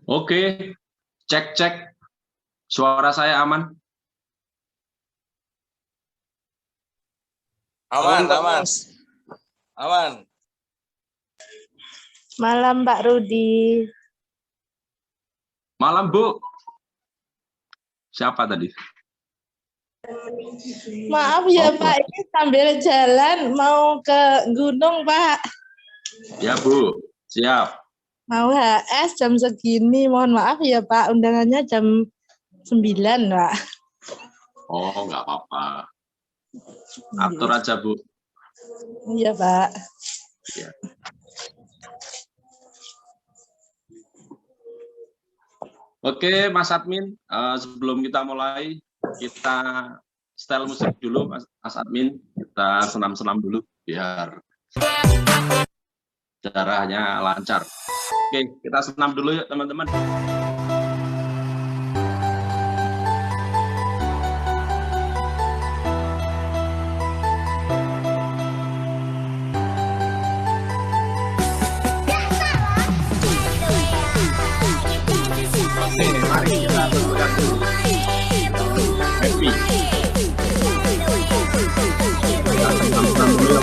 Oke, cek. Suara saya aman? Aman. Malam Pak Rudi. Malam Bu. Siapa tadi? Maaf ya Pak, ini sambil jalan mau ke gunung Pak. Ya Bu, siap. Mau HS jam segini, mohon maaf ya Pak, undangannya jam 9 Pak. Oh, nggak apa-apa. Atur aja Bu. Iya Pak. Ya. Oke Mas Admin, sebelum kita mulai, kita setel musik dulu Mas Admin. Kita senam-senam dulu biar darahnya lancar. Oke, kita senam dulu yuk teman-teman. Oke, mari kita bergerak dulu. Happy. Kita senam-senam dulu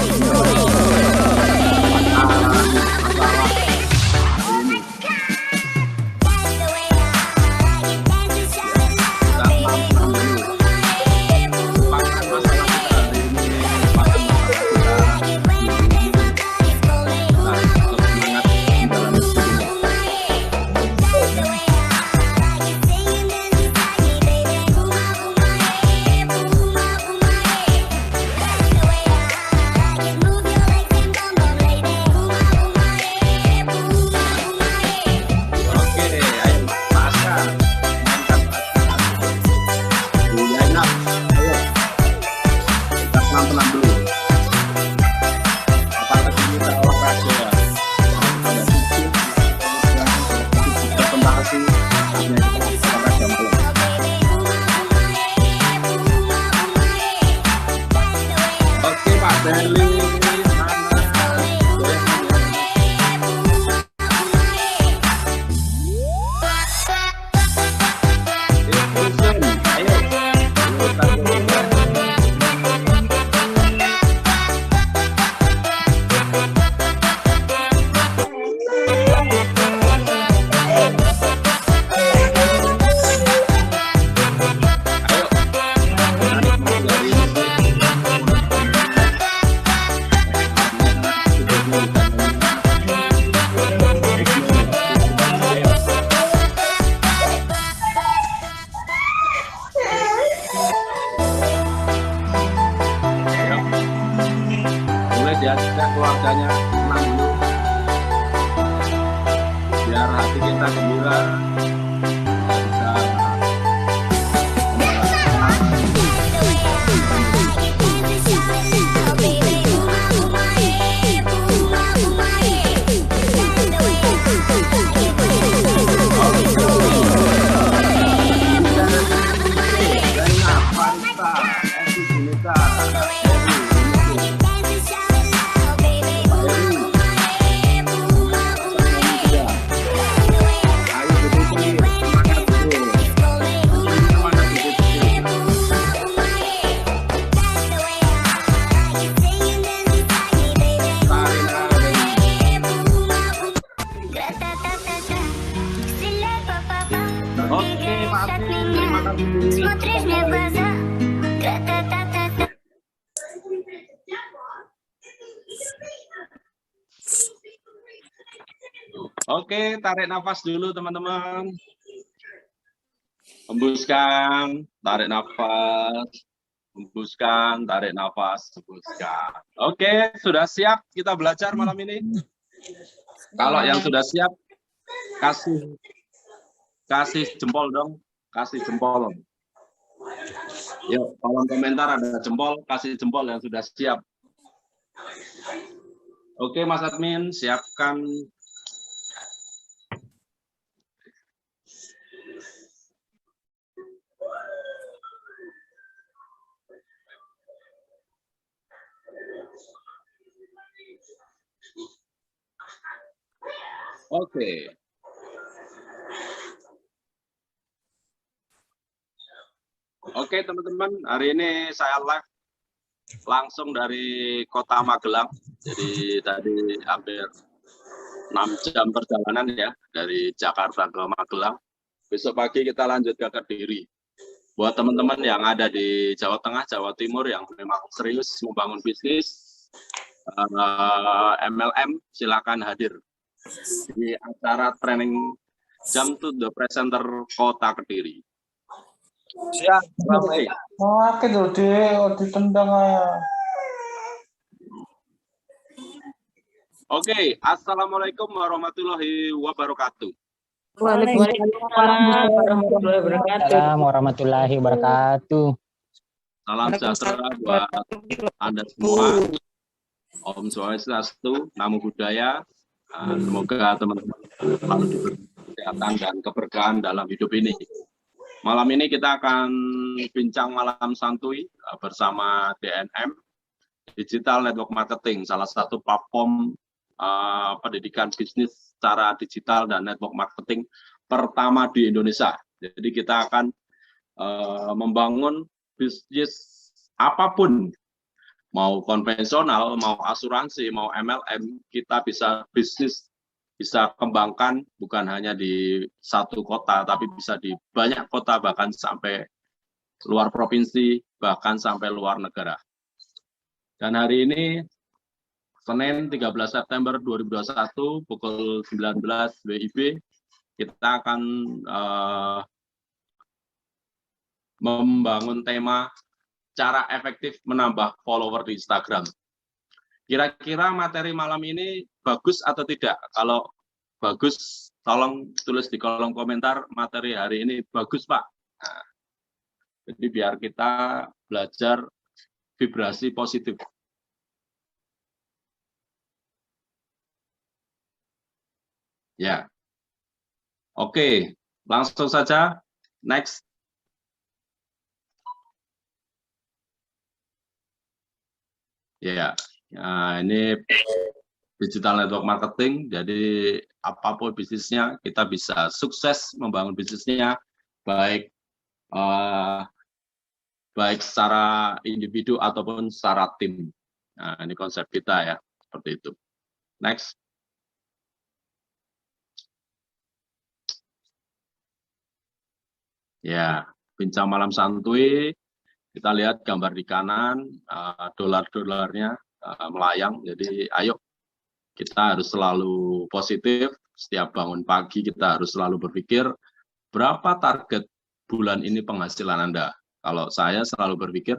diajak keluarganya senang dulu biar hati kita gembira, bisa Oke, tarik nafas dulu teman-teman. Hembuskan, tarik nafas. Hembuskan, tarik nafas, hembuskan. Oke, sudah siap kita belajar malam ini? Kalau yang sudah siap, kasih jempol dong, kasih jempol. Yuk, kolom komentar ada jempol, kasih jempol yang sudah siap. Oke, Mas Admin, siapkan. Oke. Oke, teman-teman, hari ini saya live langsung dari kota Magelang. Jadi tadi hampir 6 jam perjalanan ya dari Jakarta ke Magelang. Besok pagi kita lanjut ke Kediri. Buat teman-teman yang ada di Jawa Tengah, Jawa Timur yang memang serius membangun bisnis MLM, silakan hadir di acara training Jam to the Presenter Kota Kediri. Siap, Ramai. sakit loh ditendang aja. Oke, assalamualaikum warahmatullahi wabarakatuh. Waalaikumsalam warahmatullahi wabarakatuh. Salam sejahtera buat Anda semua. Om Swastiastu, Namo Buddhaya. Semoga teman-teman selalu diberi kesehatan dan keberkahan dalam hidup ini. Malam ini kita akan bincang malam santuy bersama DNM, Digital Network Marketing, salah satu platform pendidikan bisnis secara digital dan network marketing pertama di Indonesia. Jadi kita akan membangun bisnis apapun, mau konvensional, mau asuransi, mau MLM, kita bisa bisnis, bisa kembangkan bukan hanya di satu kota, tapi bisa di banyak kota, bahkan sampai luar provinsi, bahkan sampai luar negara. Dan hari ini, Senin 13 September 2021, pukul 19 WIB, kita akan membangun tema cara efektif menambah follower di Instagram. Kira-kira materi malam ini bagus atau tidak? Kalau bagus, tolong tulis di kolom komentar materi hari ini bagus, Pak. Nah, jadi biar kita belajar vibrasi positif. Ya. Oke, langsung saja. Next. Ya. Nah, ini digital network marketing, jadi apapun bisnisnya kita bisa sukses membangun bisnisnya, baik baik secara individu ataupun secara tim. Nah, ini konsep kita ya, seperti itu. Next. Ya, bincang malam santuy, kita lihat gambar di kanan, dolar-dolarnya melayang, jadi ayo kita harus selalu positif, setiap bangun pagi kita harus selalu berpikir, berapa target bulan ini penghasilan Anda? Kalau saya selalu berpikir,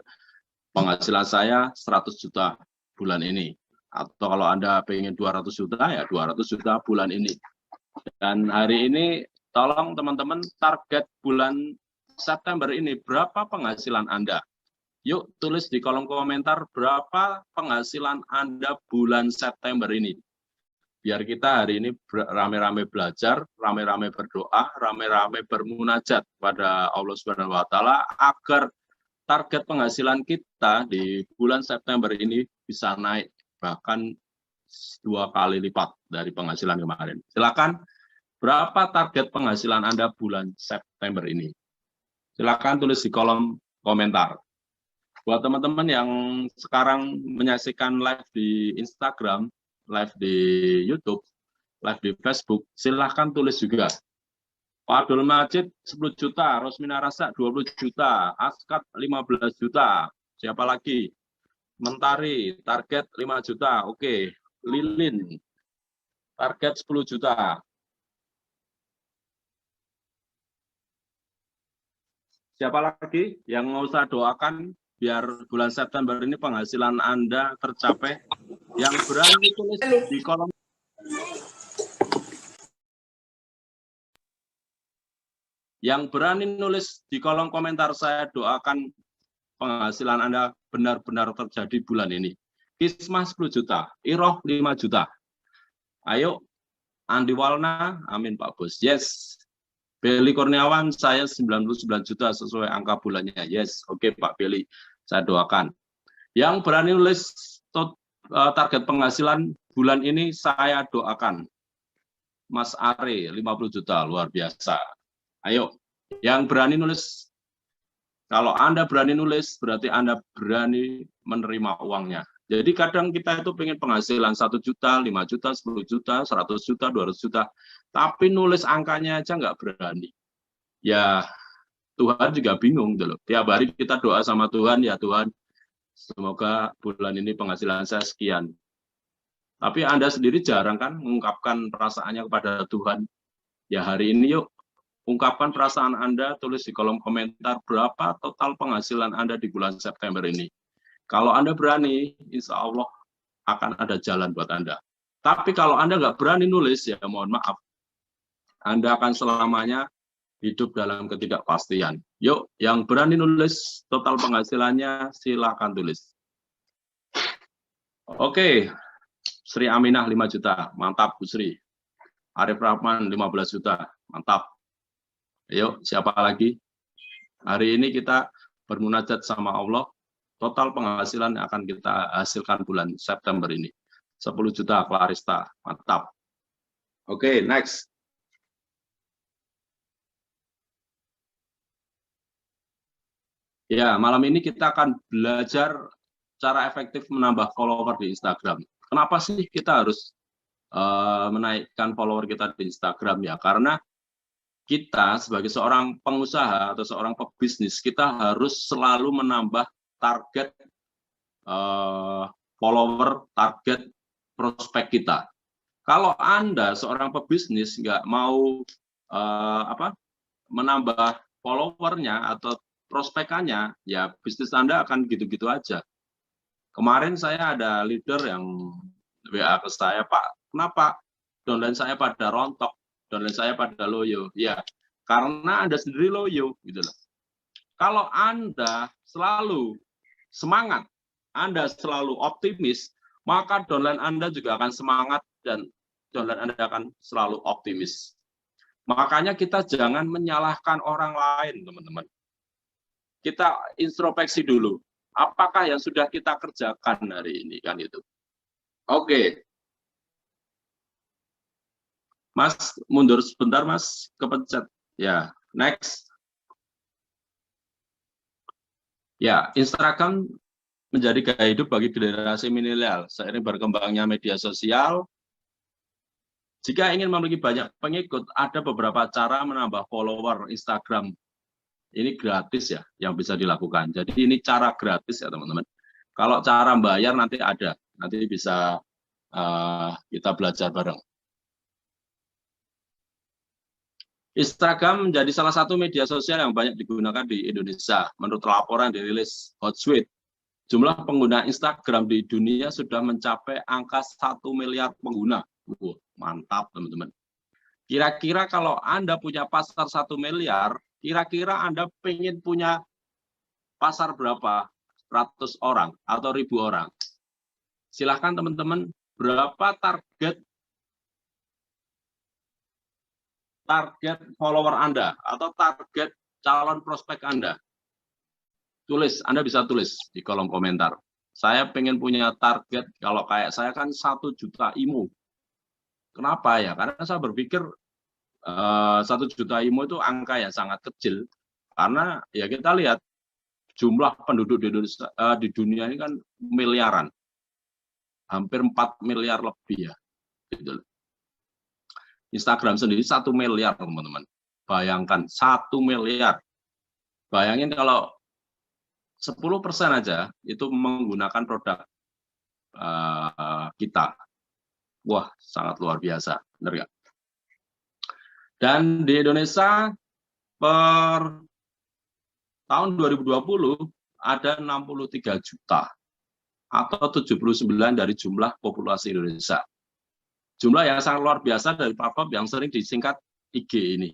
penghasilan saya 100 juta bulan ini. Atau kalau Anda pengen 200 juta, ya 200 juta bulan ini. Dan hari ini, tolong teman-teman target bulan September ini, berapa penghasilan Anda? Yuk tulis di kolom komentar berapa penghasilan Anda bulan September ini. Biar kita hari ini rame-rame belajar, rame-rame berdoa, rame-rame bermunajat pada Allah Subhanahu wa Ta'ala agar target penghasilan kita di bulan September ini bisa naik bahkan 2 kali lipat dari penghasilan kemarin. Silakan, berapa target penghasilan Anda bulan September ini? Silakan tulis di kolom komentar. Buat teman-teman yang sekarang menyaksikan live di Instagram, live di YouTube, live di Facebook, silahkan tulis juga. Pak Abdul Majid 10 juta, Rosmina Rasa 20 juta, Askat 15 juta, siapa lagi? Mentari, target 5 juta, oke. Lilin, target 10 juta. Siapa lagi yang mau saya doakan biar bulan September ini penghasilan Anda tercapai? Yang berani tulis di kolom. Yang berani nulis di kolom komentar, saya doakan penghasilan Anda benar-benar terjadi bulan ini. Kismah 10 juta, Iroh 5 juta. Ayo, Andi Walna, amin Pak Bos. Yes. Beli Kurniawan, saya 99 juta sesuai angka bulannya. Yes, oke Pak Beli, saya doakan. Yang berani nulis target penghasilan bulan ini, saya doakan. Mas Are 50 juta, luar biasa. Ayo, yang berani nulis. Kalau Anda berani nulis, berarti Anda berani menerima uangnya. Jadi kadang kita itu pengen penghasilan 1 juta, 5 juta, 10 juta, 100 juta, 200 juta. Tapi nulis angkanya aja nggak berani. Ya, Tuhan juga bingung. Gitu loh. Tiap hari kita doa sama Tuhan, ya Tuhan, semoga bulan ini penghasilan saya sekian. Tapi Anda sendiri jarang kan mengungkapkan perasaannya kepada Tuhan. Ya hari ini yuk, ungkapkan perasaan Anda, tulis di kolom komentar berapa total penghasilan Anda di bulan September ini. Kalau Anda berani, insya Allah akan ada jalan buat Anda. Tapi kalau Anda nggak berani nulis, ya mohon maaf, Anda akan selamanya hidup dalam ketidakpastian. Yuk, yang berani nulis total penghasilannya, silakan tulis. Oke, Sri Aminah 5 juta, mantap Bu Sri. Arif Rahman 15 juta, mantap. Yuk, siapa lagi? Hari ini kita bermunajat sama Allah, total penghasilan yang akan kita hasilkan bulan September ini. 10 juta, Clarista, mantap. Oke, next. Ya, malam ini kita akan belajar cara efektif menambah follower di Instagram. Kenapa sih kita harus menaikkan follower kita di Instagram ya? Karena kita sebagai seorang pengusaha atau seorang pebisnis, kita harus selalu menambah target follower, target prospek kita. Kalau Anda seorang pebisnis nggak mau menambah followernya atau prospekannya, ya bisnis Anda akan gitu-gitu aja. Kemarin saya ada leader yang WA ke saya, Pak, kenapa downline saya pada rontok, downline saya pada loyo? Ya, karena Anda sendiri loyo, gitu loh. Kalau Anda selalu semangat, Anda selalu optimis, maka downline Anda juga akan semangat dan downline Anda akan selalu optimis. Makanya kita jangan menyalahkan orang lain, teman-teman. Kita introspeksi dulu. Apakah yang sudah kita kerjakan hari ini, kan itu. Oke. Mas, mundur sebentar, Mas. Kepencet. Ya, next. Ya, Instagram menjadi gaya hidup bagi generasi milenial. Seiring berkembangnya media sosial, jika ingin memiliki banyak pengikut, ada beberapa cara menambah follower Instagram. Ini gratis ya, yang bisa dilakukan. Jadi ini cara gratis ya teman-teman. Kalau cara bayar nanti ada, nanti bisa kita belajar bareng. Instagram menjadi salah satu media sosial yang banyak digunakan di Indonesia. Menurut laporan dirilis Hootsuite, jumlah pengguna Instagram di dunia sudah mencapai angka 1 miliar pengguna. Mantap teman-teman. Kira-kira kalau Anda punya pasar 1 miliar, kira-kira Anda pengen punya pasar berapa? 100 orang atau 1000 orang? Silahkan teman-teman, berapa target follower Anda atau target calon prospek Anda? Tulis, Anda bisa tulis di kolom komentar. Saya pengen punya target, kalau kayak saya kan 1 juta IMU. Kenapa ya? Karena saya berpikir 1 juta IMU itu angka yang sangat kecil. Karena ya kita lihat jumlah penduduk di Indonesia, di dunia ini kan miliaran. Hampir 4 miliar lebih ya. Gitu. Instagram sendiri 1 miliar teman-teman. Bayangkan 1 miliar. Bayangin kalau 10% aja itu menggunakan produk kita. Wah, sangat luar biasa. Benar nggak? Dan di Indonesia per tahun 2020 ada 63 juta atau 79 dari jumlah populasi Indonesia. Jumlah yang sangat luar biasa dari platform yang sering disingkat IG ini.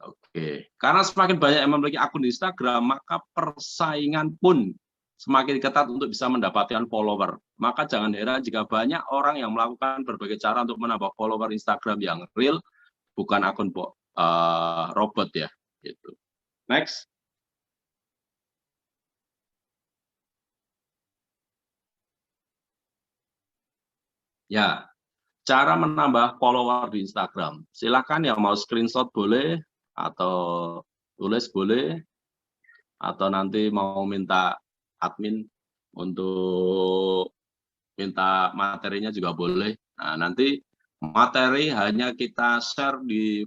Oke, karena semakin banyak yang memiliki akun di Instagram, maka persaingan pun semakin ketat untuk bisa mendapatkan follower. Maka jangan heran jika banyak orang yang melakukan berbagai cara untuk menambah follower Instagram yang real, bukan akun robot ya. Gitu. Next. Ya, cara menambah follower di Instagram. Silakan yang mau screenshot boleh, atau tulis boleh, atau nanti mau minta admin untuk minta materinya juga boleh. Nah, nanti materi hanya kita share di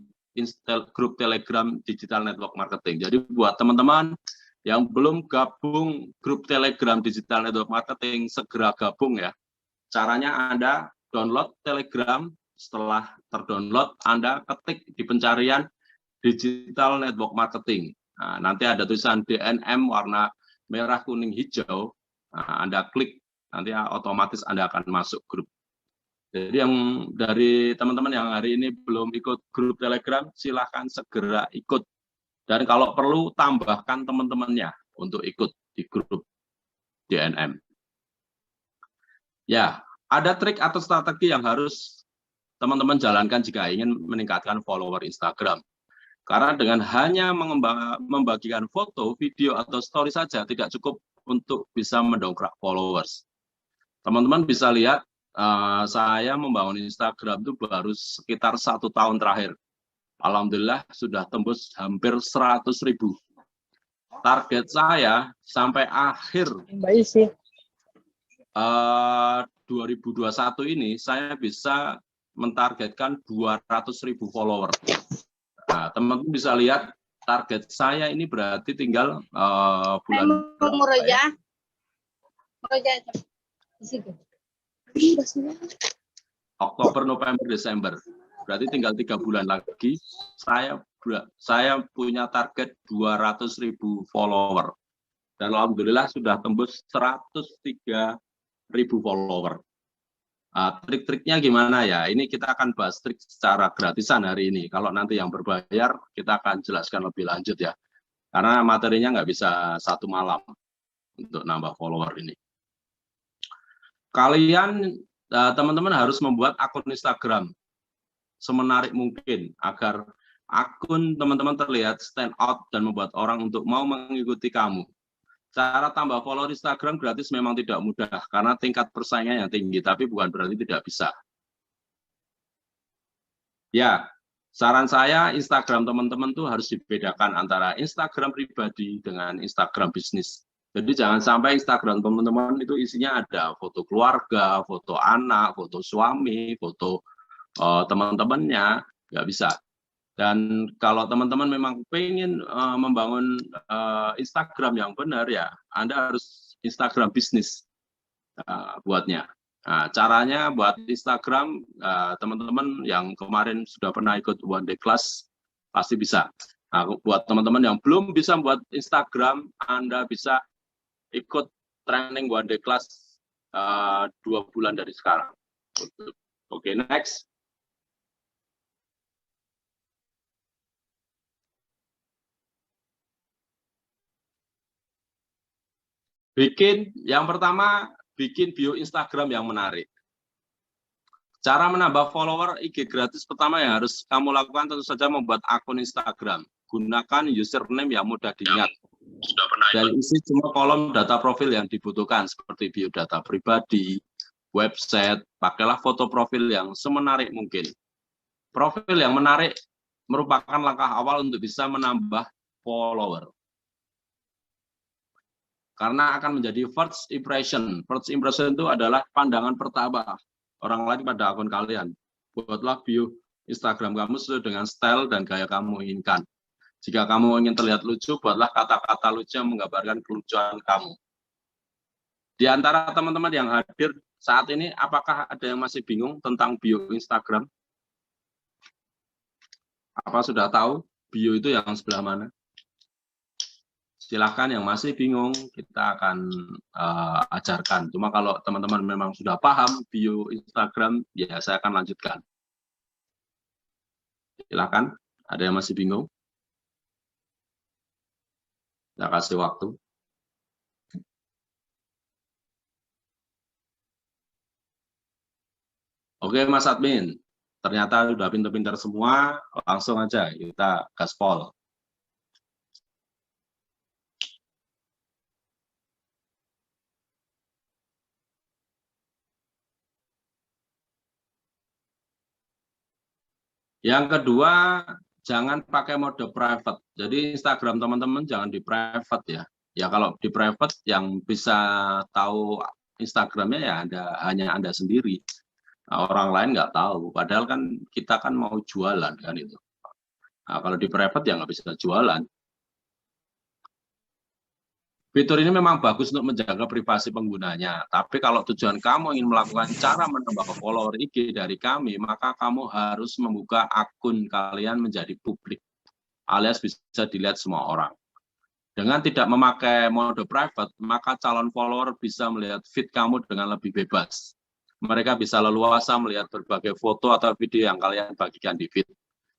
grup Telegram Digital Network Marketing. Jadi buat teman-teman yang belum gabung grup Telegram Digital Network Marketing, segera gabung ya. Caranya Anda download Telegram, setelah terdownload Anda ketik di pencarian Digital Network Marketing. Nah, nanti ada tulisan DNM warna merah, kuning, hijau. Nah, Anda klik, nanti otomatis Anda akan masuk grup. Jadi yang dari teman-teman yang hari ini belum ikut grup Telegram, silahkan segera ikut. Dan kalau perlu, tambahkan teman-temannya untuk ikut di grup DNM. Ya, ada trik atau strategi yang harus teman-teman jalankan jika ingin meningkatkan follower Instagram. Karena dengan hanya membagikan foto, video, atau story saja tidak cukup untuk bisa mendongkrak followers. Teman-teman bisa lihat, saya membangun Instagram itu baru sekitar 1 tahun terakhir. Alhamdulillah sudah tembus hampir 100.000. Target saya sampai akhir 2021 ini, saya bisa mentargetkan 200.000 follower. Nah, teman-teman bisa lihat target saya ini berarti tinggal bulan Oktober, November, Desember. Berarti tinggal 3 bulan lagi saya punya target 200.000 follower. Dan alhamdulillah sudah tembus 103.000 follower. Trik-triknya gimana ya? Ini kita akan bahas trik secara gratisan hari ini. Kalau nanti yang berbayar, kita akan jelaskan lebih lanjut ya. Karena materinya nggak bisa 1 malam untuk nambah follower ini. Kalian, teman-teman harus membuat akun Instagram semenarik mungkin agar akun teman-teman terlihat stand out dan membuat orang untuk mau mengikuti kamu. Cara tambah follower Instagram gratis memang tidak mudah karena tingkat persaingan yang tinggi, tapi bukan berarti tidak bisa. Ya, saran saya Instagram teman-teman tuh harus dibedakan antara Instagram pribadi dengan Instagram bisnis. Jadi jangan sampai Instagram teman-teman itu isinya ada foto keluarga, foto anak, foto suami, foto teman-temannya, nggak bisa. Dan kalau teman-teman memang pengen membangun Instagram yang benar ya, Anda harus Instagram bisnis buatnya. Nah, caranya buat Instagram, teman-teman yang kemarin sudah pernah ikut One Day Class, pasti bisa. Nah, buat teman-teman yang belum bisa buat Instagram, Anda bisa ikut training One Day Class 2 bulan dari sekarang. Oke, next. Yang pertama, bikin bio Instagram yang menarik. Cara menambah follower IG gratis pertama yang harus kamu lakukan tentu saja membuat akun Instagram. Gunakan username yang mudah diingat. Dan isi semua kolom data profil yang dibutuhkan seperti biodata pribadi, website, pakailah foto profil yang semenarik mungkin. Profil yang menarik merupakan langkah awal untuk bisa menambah follower. Karena akan menjadi first impression. First impression itu adalah pandangan pertama orang lain pada akun kalian. Buatlah bio Instagram kamu sesuai dengan style dan gaya kamu inginkan. Jika kamu ingin terlihat lucu, buatlah kata-kata lucu yang menggambarkan kelucuan kamu. Di antara teman-teman yang hadir saat ini, apakah ada yang masih bingung tentang bio Instagram? Apa sudah tahu bio itu yang sebelah mana? Silahkan yang masih bingung, kita akan ajarkan. Cuma kalau teman-teman memang sudah paham bio Instagram, ya saya akan lanjutkan. Silahkan, ada yang masih bingung? Saya kasih waktu. Oke, Mas Admin. Ternyata sudah pintar-pintar semua, langsung aja kita gaspol. Yang kedua, jangan pakai mode private. Jadi Instagram teman-teman jangan di private ya. Ya kalau di private yang bisa tahu Instagramnya ya hanya Anda sendiri. Nah, orang lain nggak tahu. Padahal kan kita kan mau jualan kan itu. Nah, kalau di private ya nggak bisa jualan. Fitur ini memang bagus untuk menjaga privasi penggunanya. Tapi kalau tujuan kamu ingin melakukan cara menambah follower IG dari kami, maka kamu harus membuka akun kalian menjadi publik, alias bisa dilihat semua orang. Dengan tidak memakai mode private, maka calon follower bisa melihat feed kamu dengan lebih bebas. Mereka bisa leluasa melihat berbagai foto atau video yang kalian bagikan di feed.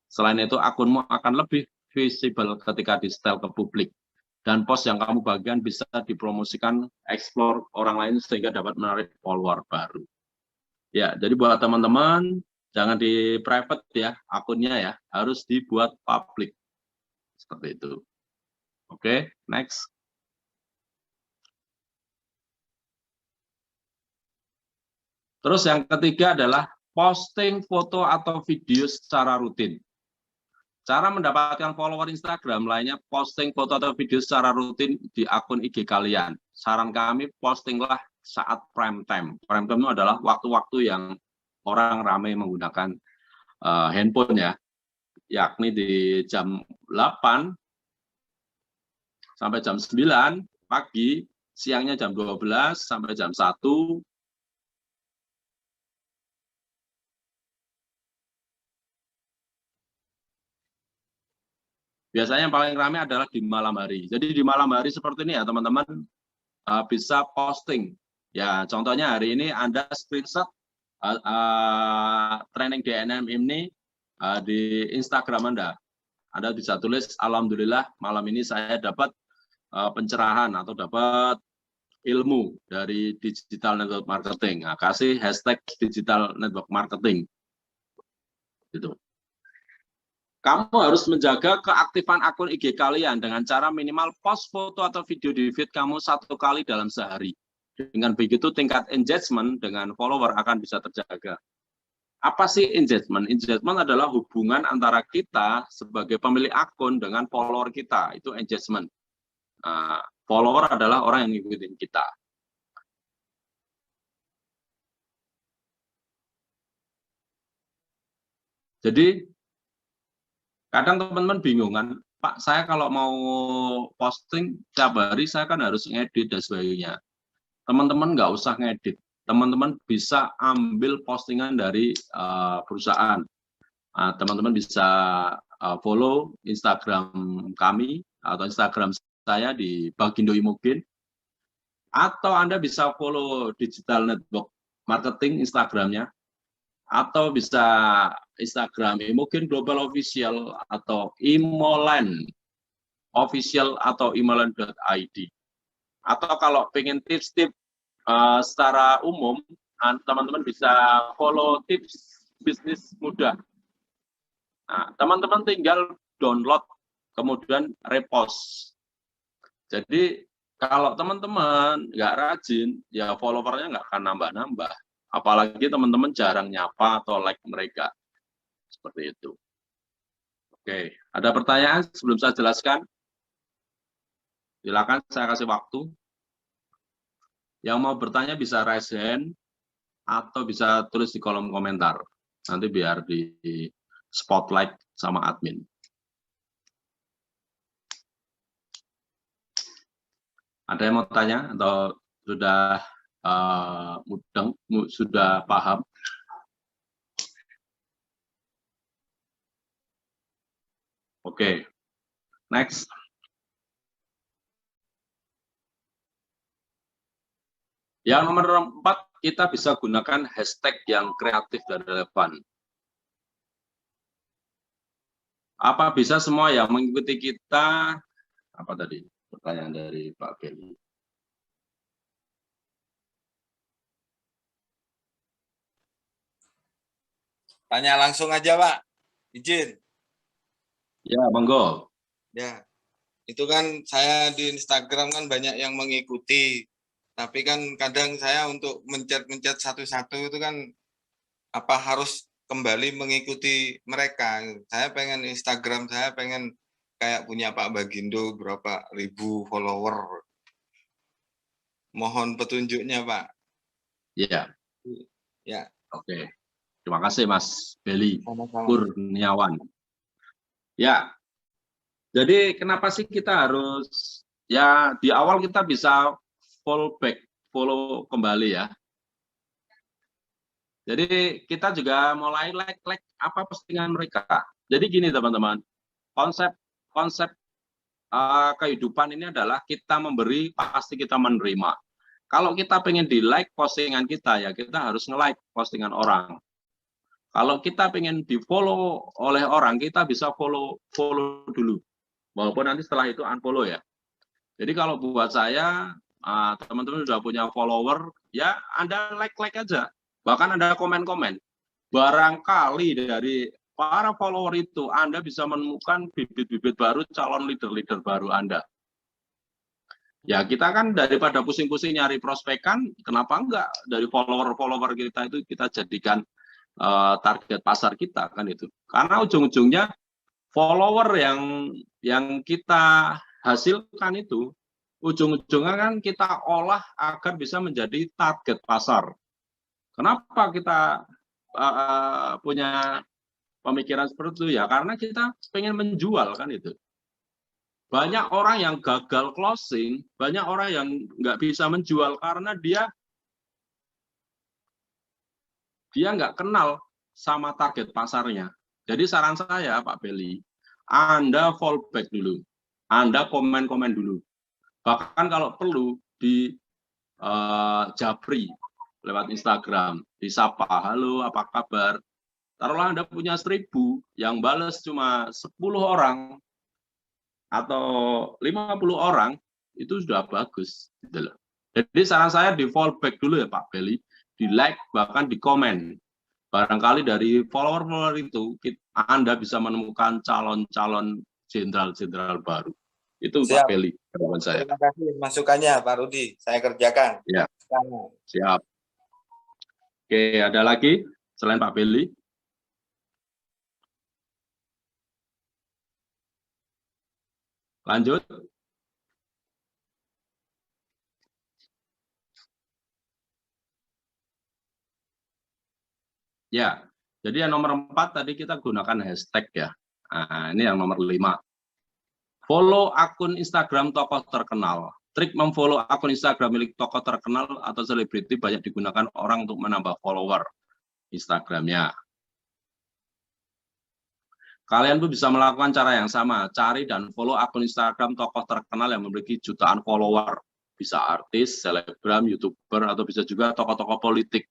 Selain itu, akunmu akan lebih visible ketika di-setel ke publik. Dan post yang kamu bagikan bisa dipromosikan, explore orang lain sehingga dapat menarik follower baru. Ya, jadi buat teman-teman, jangan di private ya, akunnya ya, harus dibuat publik. Seperti itu. Oke, next. Terus yang ketiga adalah posting foto atau video secara rutin. Cara mendapatkan follower Instagram lainnya, posting foto atau video secara rutin di akun IG kalian. Saran kami, postinglah saat prime time. Prime time itu adalah waktu-waktu yang orang ramai menggunakan handphone ya, yakni di jam 8 sampai jam 9 pagi, siangnya jam 12 sampai jam 1, biasanya yang paling ramai adalah di malam hari. Jadi di malam hari seperti ini ya teman-teman, bisa posting. Ya contohnya hari ini Anda screenshot training DNM ini di Instagram Anda. Anda bisa tulis, alhamdulillah malam ini saya dapat pencerahan atau dapat ilmu dari digital network marketing. Nah, kasih hashtag digital network marketing. Gitu. Kamu harus menjaga keaktifan akun IG kalian dengan cara minimal post foto atau video di feed kamu 1 kali dalam sehari. Dengan begitu tingkat engagement dengan follower akan bisa terjaga. Apa sih engagement? Engagement adalah hubungan antara kita sebagai pemilik akun dengan follower kita. Itu engagement. Nah, follower adalah orang yang ngikutin kita. Jadi kadang teman-teman bingung kan, Pak, saya kalau mau posting tiap hari saya kan harus ngedit dan sebagainya. Teman-teman nggak usah ngedit, teman-teman bisa ambil postingan dari perusahaan. Teman-teman bisa follow Instagram kami atau Instagram saya di Bagindo Imogen, atau Anda bisa follow Digital Network Marketing Instagramnya, atau bisa Instagram Imogen Global Official atau Imoland Official atau imoland.id. Atau kalau pengen tips-tips secara umum, teman-teman bisa follow tips bisnis mudah. Nah, teman-teman tinggal download, kemudian repost. Jadi kalau teman-teman nggak rajin, ya followernya nggak akan nambah-nambah. Apalagi teman-teman jarang nyapa atau like mereka. Seperti itu. Oke, ada pertanyaan sebelum saya jelaskan? Silakan, saya kasih waktu. Yang mau bertanya bisa raise hand atau bisa tulis di kolom komentar. Nanti biar di spotlight sama admin. Ada yang mau tanya atau sudah mudeng, sudah paham? Oke, next. Yang nomor 4, kita bisa gunakan hashtag yang kreatif dan relevan. Apa bisa semua yang mengikuti kita? Apa tadi pertanyaan dari Pak Kelly? Tanya langsung aja, Pak. Izin. Ya, monggo. Ya, itu kan saya di Instagram kan banyak yang mengikuti. Tapi kan kadang saya untuk mencet-mencet satu-satu itu kan apa harus kembali mengikuti mereka. Saya pengen Instagram, saya pengen kayak punya Pak Bagindo berapa ribu follower. Mohon petunjuknya, Pak. Iya. Ya. Oke. Terima kasih Mas Beli Sama-sama. Kurniawan. Ya. Jadi kenapa sih kita harus, ya di awal kita bisa follow kembali ya. Jadi kita juga mulai like apa postingan mereka. Jadi gini teman-teman, konsep kehidupan ini adalah kita memberi, pasti kita menerima. Kalau kita pengen di like postingan kita, ya kita harus nge-like postingan orang. Kalau kita pengen di follow oleh orang, kita bisa follow dulu, walaupun nanti setelah itu unfollow ya. Jadi kalau buat saya, teman-teman sudah punya follower, ya Anda like aja, bahkan Anda komen-komen. Barangkali dari para follower itu Anda bisa menemukan bibit-bibit baru, calon leader-leader baru Anda. Ya kita kan daripada pusing-pusing nyari prospekan, kenapa enggak dari follower-follower kita itu kita jadikan target pasar kita kan itu. Karena ujung-ujungnya follower yang kita hasilkan itu ujung-ujungnya kan kita olah agar bisa menjadi target pasar. Kenapa kita punya pemikiran seperti itu ya? Karena kita pengen menjual kan itu. Banyak orang yang gagal closing, banyak orang yang nggak bisa menjual karena dia nggak kenal sama target pasarnya. Jadi saran saya Pak Beli, Anda fallback dulu, Anda komen-komen dulu. Bahkan kalau perlu di japri lewat Instagram, disapa, halo apa kabar. Taruhlah Anda punya 1000, yang bales cuma 10 orang atau 50 orang, itu sudah bagus. Gitu loh. Jadi saran saya di fallback dulu ya Pak Beli, di like bahkan di komen. Barangkali dari follower itu Anda bisa menemukan calon-calon jenderal-jenderal baru. Itu Siap. Pak Beli, teman saya. Terima kasih masukannya Pak Rudi, saya kerjakan. Ya. Siap. Oke, ada lagi selain Pak Beli? Lanjut. Ya, jadi yang nomor 4 tadi kita gunakan hashtag ya. Nah, ini yang nomor 5. Follow akun Instagram tokoh terkenal. Trik memfollow akun Instagram milik tokoh terkenal atau selebriti banyak digunakan orang untuk menambah follower Instagramnya. Kalian pun bisa melakukan cara yang sama, cari dan follow akun Instagram tokoh terkenal yang memiliki jutaan follower. Bisa artis, selebgram, YouTuber, atau bisa juga tokoh-tokoh politik.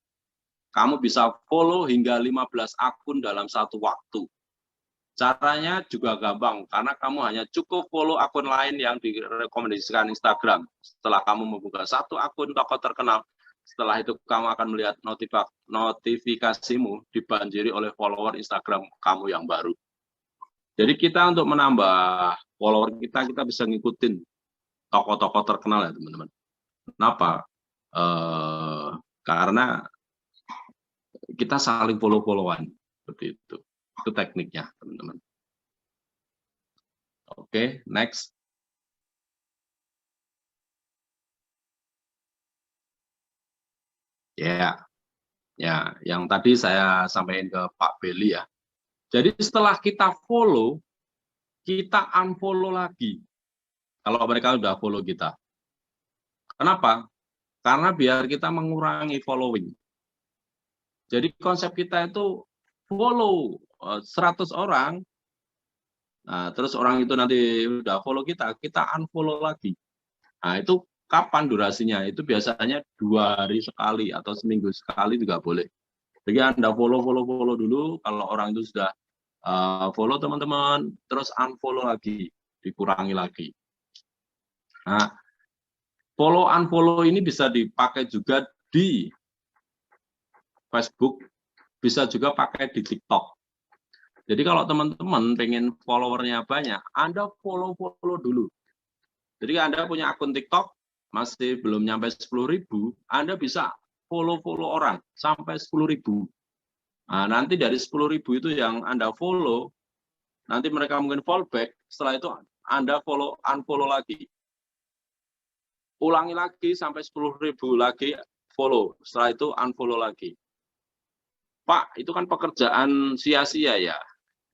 Kamu bisa follow hingga 15 akun dalam satu waktu. Caranya juga gampang, karena kamu hanya cukup follow akun lain yang direkomendasikan Instagram. Setelah kamu membuka satu akun tokoh terkenal, setelah itu kamu akan melihat notifikasimu dibanjiri oleh follower Instagram kamu yang baru. Jadi kita untuk menambah follower kita bisa ngikutin tokoh-tokoh terkenal ya teman-teman. Kenapa? Karena kita saling follow-followan seperti itu. Itu tekniknya, teman-teman. Oke, next. Ya, yang tadi saya sampaikan ke Pak Beli ya. Jadi setelah kita follow, kita unfollow lagi. Kalau mereka sudah follow kita. Kenapa? Karena biar kita mengurangi following. Jadi konsep kita itu follow 100 orang, nah, terus orang itu nanti udah follow kita unfollow lagi. Nah, itu kapan durasinya? Itu biasanya 2 hari sekali atau seminggu sekali juga boleh. Jadi Anda follow dulu, kalau orang itu sudah follow teman-teman, terus unfollow lagi, dikurangi lagi. Nah, follow unfollow ini bisa dipakai juga di Facebook, bisa juga pakai di TikTok. Jadi kalau teman-teman pengen followernya banyak, Anda follow dulu. Jadi Anda punya akun TikTok, masih belum nyampe 10.000, Anda bisa follow orang sampai 10.000. Nah, nanti dari 10.000 itu yang Anda follow, nanti mereka mungkin fallback, setelah itu Anda unfollow lagi. Ulangi lagi sampai 10.000 lagi follow, setelah itu unfollow lagi. Pak, itu kan pekerjaan sia-sia ya.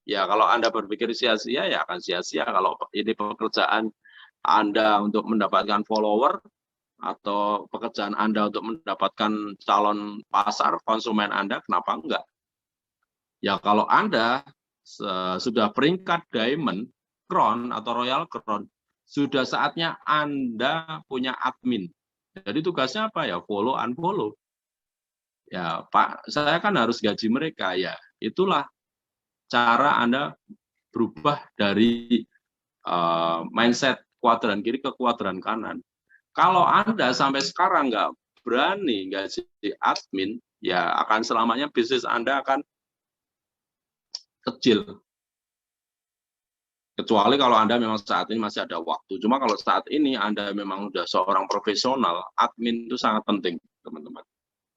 Ya, kalau Anda berpikir sia-sia, ya akan sia-sia. Kalau ini pekerjaan Anda untuk mendapatkan follower, atau pekerjaan Anda untuk mendapatkan calon pasar, konsumen Anda, kenapa enggak? Ya, kalau Anda sudah peringkat Diamond, Crown, atau Royal Crown, sudah saatnya Anda punya admin. Jadi tugasnya apa ya? Follow, unfollow. Ya, Pak, saya kan harus gaji mereka. Ya, itulah cara Anda berubah dari mindset kuadran kiri ke kuadran kanan. Kalau Anda sampai sekarang nggak berani gaji admin, ya akan selamanya bisnis Anda akan kecil. Kecuali kalau Anda memang saat ini masih ada waktu. Cuma kalau saat ini Anda memang sudah seorang profesional, admin itu sangat penting, teman-teman,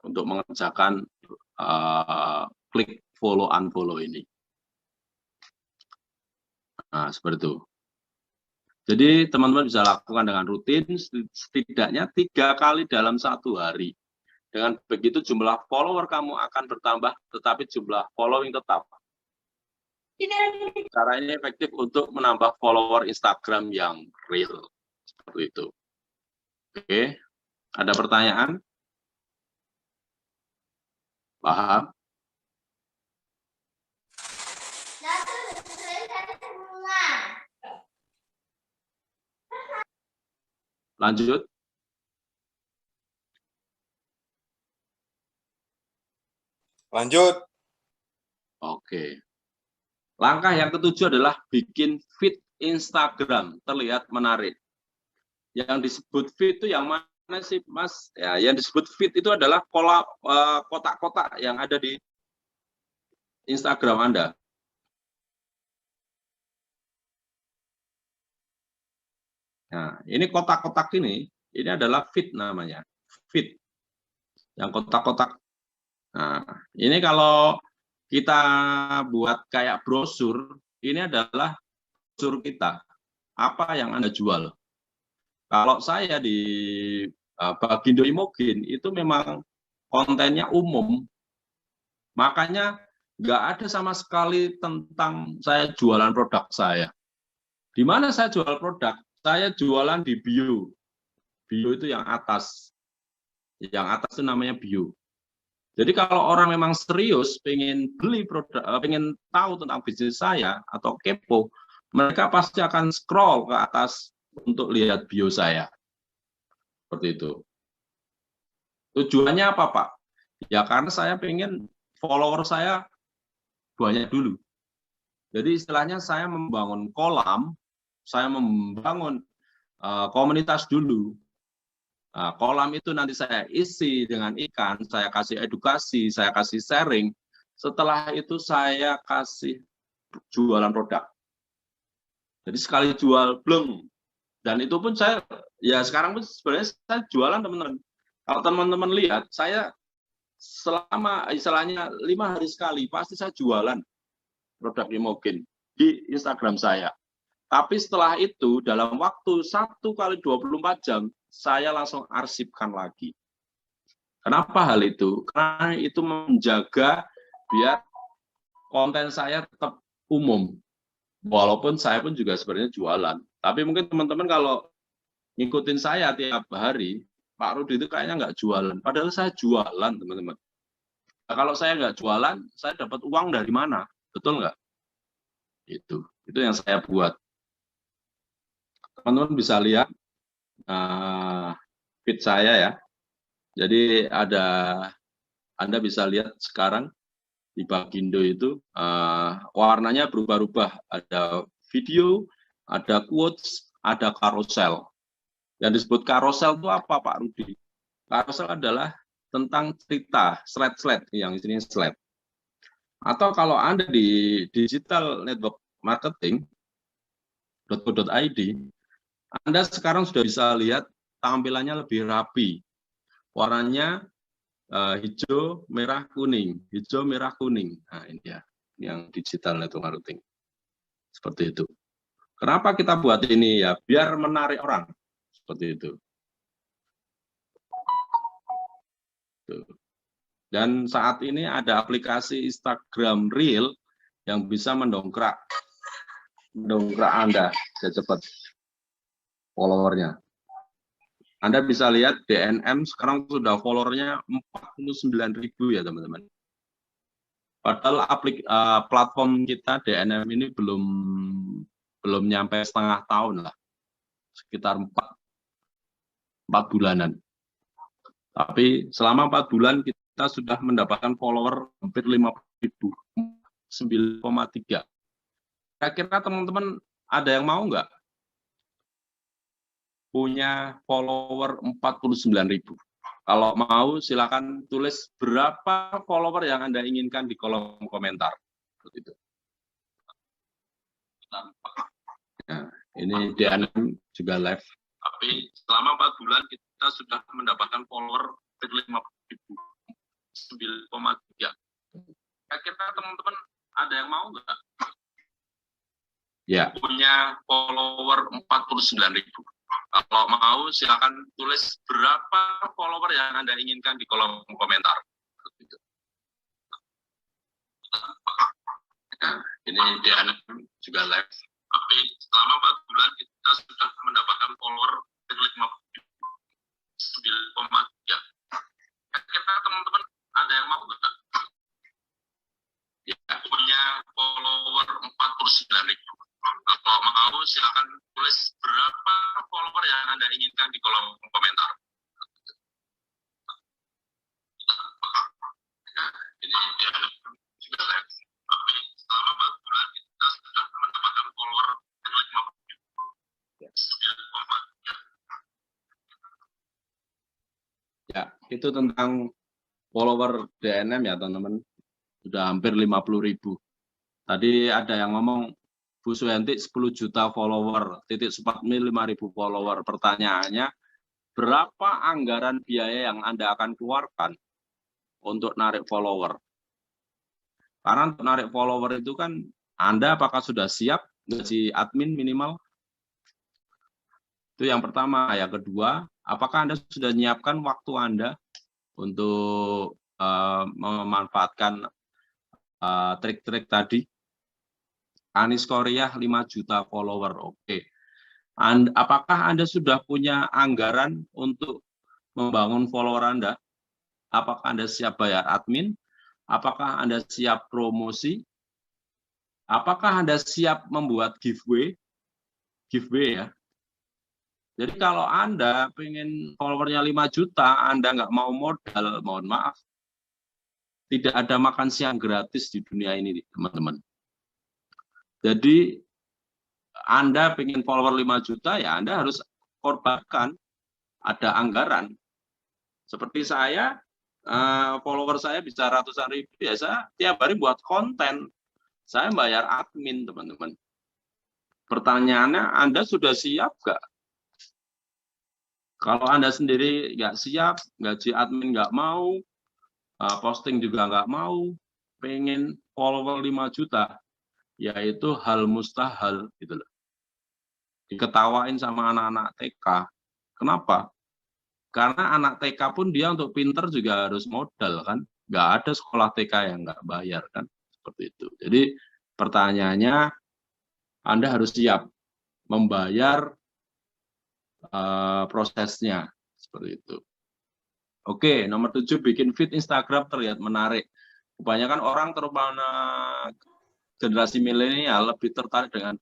untuk mengerjakan klik follow unfollow ini. Nah, seperti itu. Jadi teman-teman bisa lakukan dengan rutin setidaknya 3 kali dalam 1 hari. Dengan begitu jumlah follower kamu akan bertambah, tetapi jumlah following tetap. Cara ini efektif untuk menambah follower Instagram yang real. Seperti itu. Oke, ada pertanyaan? Paham? Lanjut. Lanjut. Oke. Langkah yang ketujuh adalah bikin feed Instagram terlihat menarik. Yang disebut feed itu yang mana sih, Mas? Ya, yang disebut feed itu adalah kotak-kotak yang ada di Instagram Anda. Nah, ini kotak-kotak ini adalah feed namanya. Feed. Yang kotak-kotak. Nah, ini kalau kita buat kayak brosur, ini adalah brosur kita. Apa yang Anda jual? Kalau saya di Bagindo Imogen, itu memang kontennya umum. Makanya nggak ada sama sekali tentang saya jualan produk saya. Di mana saya jual produk? Saya jualan di bio. Bio itu yang atas. Yang atas itu namanya bio. Jadi kalau orang memang serius pengen beli produk, pengen tahu tentang bisnis saya atau kepo, mereka pasti akan scroll ke atas untuk lihat bio saya. Seperti itu. Tujuannya apa, Pak? Ya karena saya pengen follower saya banyak dulu. Jadi istilahnya saya membangun kolam, saya membangun komunitas dulu. Nah, kolam itu nanti saya isi dengan ikan, saya kasih edukasi, saya kasih sharing. Setelah itu saya kasih jualan produk. Jadi sekali jual, bleng. Dan itu pun saya, ya sekarang pun sebenarnya saya jualan, teman-teman. Kalau teman-teman lihat, saya selama istilahnya 5 hari sekali, pasti saya jualan produk Imogen di Instagram saya. Tapi setelah itu, dalam waktu 1 kali 24 jam, saya langsung arsipkan lagi. Kenapa hal itu? Karena itu menjaga biar konten saya tetap umum. Walaupun saya pun juga sebenarnya jualan. Tapi mungkin teman-teman kalau ngikutin saya tiap hari, Pak Rudi itu kayaknya nggak jualan. Padahal saya jualan, teman-teman. Nah, kalau saya nggak jualan, saya dapat uang dari mana? Betul nggak? Itu yang saya buat. Teman-teman bisa lihat feed saya ya. Jadi Anda bisa lihat sekarang di Bagindo itu warnanya berubah-ubah. Ada video, ada quotes, ada carousel. Yang disebut carousel itu apa, Pak Rudi? Carousel adalah tentang cerita, slide-slide, yang isinya slide. Atau kalau Anda di digital network marketing .co.id, Anda sekarang sudah bisa lihat tampilannya lebih rapi. Warnanya hijau, merah, kuning. Hijau, merah, kuning. Nah, ini ya, yang digital network marketing. Seperti itu. Kenapa kita buat ini ya? Biar menarik orang. Seperti itu. Dan saat ini ada aplikasi Instagram Reel yang bisa mendongkrak Anda cepat followernya. Anda bisa lihat DNM sekarang sudah followernya 49.000 ya teman-teman. Padahal platform kita DNM ini belum nyampe setengah tahun lah, sekitar 4 bulanan. Tapi selama 4 bulan kita sudah mendapatkan follower hampir 50.000, 9,3. Kira-kira teman-teman ada yang mau nggak punya follower 49.000? Kalau mau silakan tulis berapa follower yang Anda inginkan di kolom komentar. Begitu. Nah, ini DNM juga live. Tapi selama 4 bulan kita sudah mendapatkan follower 50.000, 9,3. Kira-kira teman-teman ada yang mau nggak? Ya, punya follower 49.000. Kalau mau silakan tulis berapa follower yang Anda inginkan di kolom komentar. Nah, ini DNM juga live. Tapi selama 4 bulan kita sudah mendapatkan follower 9,3. Kira-kira teman-teman ada yang mau nggak? Ya, punya follower 49.000. Kalau mau silakan tulis berapa follower yang Anda inginkan di kolom komentar. Nah, ini dia juga live. Tapi selama 4 bulan kita sudah mendapatkan follower 9,3. Ya, itu tentang follower DNM ya teman-teman. Sudah hampir 50.000. Tadi ada yang ngomong Bu Suyanti 10 juta follower, Titik Supatmi 5.000 follower. Pertanyaannya, berapa anggaran biaya yang Anda akan keluarkan untuk narik follower? Karena untuk narik follower itu kan, Anda apakah sudah siap gaji admin minimal? Itu yang pertama. Yang kedua, apakah Anda sudah menyiapkan waktu Anda untuk memanfaatkan trik-trik tadi? Anis Korea 5 juta follower, oke. Apakah Anda sudah punya anggaran untuk membangun follower Anda? Apakah Anda siap bayar admin? Apakah Anda siap promosi? Apakah Anda siap membuat giveaway? Giveaway ya. Jadi kalau Anda pengen followernya 5 juta, Anda nggak mau modal, mohon maaf. Tidak ada makan siang gratis di dunia ini, teman-teman. Jadi Anda pengen follower 5 juta, ya Anda harus korbankan, ada anggaran. Seperti saya, follower saya bisa ratusan ribu, ya saya tiap hari buat konten. Saya bayar admin, teman-teman. Pertanyaannya, Anda sudah siap nggak? Kalau Anda sendiri nggak siap, gaji admin nggak mau, posting juga nggak mau, pengen follower 5 juta, yaitu hal mustahil gitu loh. Diketawain sama anak-anak TK. Kenapa? Karena anak TK pun dia untuk pinter juga harus modal kan. Nggak ada sekolah TK yang nggak bayar kan. Seperti itu. Jadi pertanyaannya, Anda harus siap membayar prosesnya. Seperti itu. Oke, nomor 7, bikin feed Instagram terlihat menarik. Kebanyakan orang terutama generasi milenial lebih tertarik dengan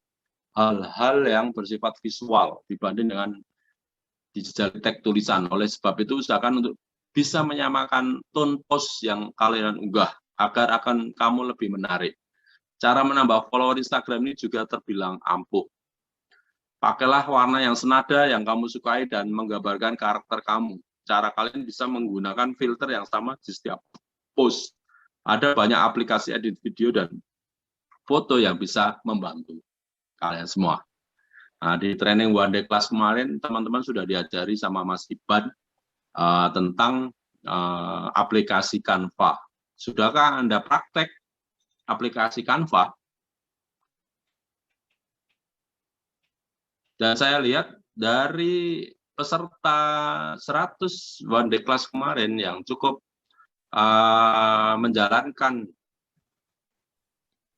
hal-hal yang bersifat visual dibanding dengan dijajal teks tulisan. Oleh sebab itu usahakan untuk bisa menyamakan tone post yang kalian unggah agar akan kamu lebih menarik. Cara menambah follower Instagram ini juga terbilang ampuh. Pakailah warna yang senada yang kamu sukai dan menggambarkan karakter kamu. Cara kalian bisa menggunakan filter yang sama di setiap post. Ada banyak aplikasi edit video dan foto yang bisa membantu kalian semua. Nah, di training one day class kemarin, teman-teman sudah diajari sama Mas Iban tentang aplikasi Canva. Sudahkah Anda praktek aplikasi Canva? Dan saya lihat dari peserta 100 one day class kemarin yang cukup menjalankan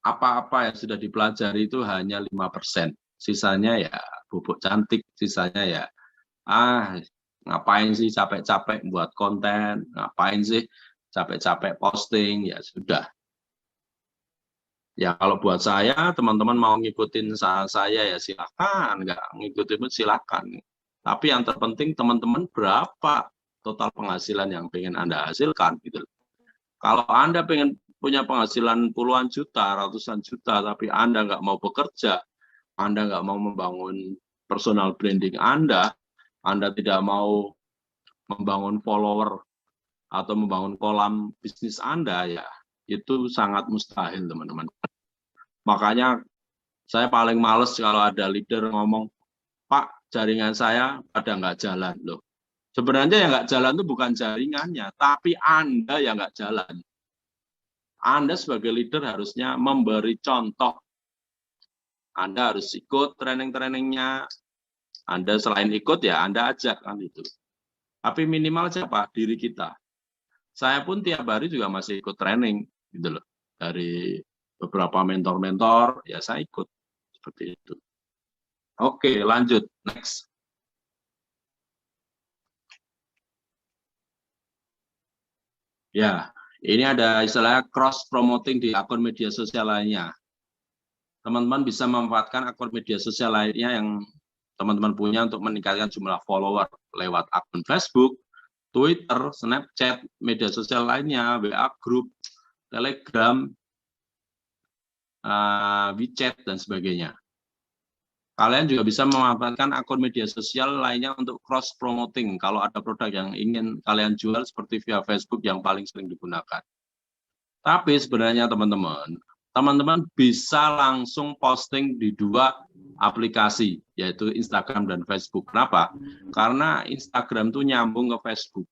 apa-apa yang sudah dipelajari itu hanya 5%. Sisanya ya bubuk cantik, sisanya ya ngapain sih capek-capek buat konten, ngapain sih capek-capek posting, ya sudah. Ya kalau buat saya, teman-teman mau ngikutin saya ya silakan, nggak ngikutin pun silakan. Tapi yang terpenting teman-teman berapa total penghasilan yang pengen Anda hasilkan gitu. Kalau Anda pengen punya penghasilan puluhan juta, ratusan juta, tapi Anda nggak mau bekerja, Anda nggak mau membangun personal branding Anda tidak mau membangun follower atau membangun kolam bisnis Anda, ya itu sangat mustahil, teman-teman. Makanya saya paling males kalau ada leader ngomong, Pak, jaringan saya pada nggak jalan loh. Sebenarnya yang nggak jalan itu bukan jaringannya, tapi Anda yang nggak jalan. Anda sebagai leader harusnya memberi contoh. Anda harus ikut training-trainingnya. Anda selain ikut ya Anda ajak kan itu. Tapi minimal siapa? Diri kita. Saya pun tiap hari juga masih ikut training gitu loh. Dari beberapa mentor-mentor ya saya ikut seperti itu. Oke, lanjut next. Ya, ini ada istilah cross promoting di akun media sosial lainnya. Teman-teman bisa memanfaatkan akun media sosial lainnya yang teman-teman punya untuk meningkatkan jumlah follower lewat akun Facebook, Twitter, Snapchat, media sosial lainnya, WA Group, Telegram, WeChat, dan sebagainya. Kalian juga bisa memanfaatkan akun media sosial lainnya untuk cross-promoting kalau ada produk yang ingin kalian jual seperti via Facebook yang paling sering digunakan. Tapi sebenarnya teman-teman bisa langsung posting di dua aplikasi, yaitu Instagram dan Facebook. Kenapa? Karena Instagram itu nyambung ke Facebook.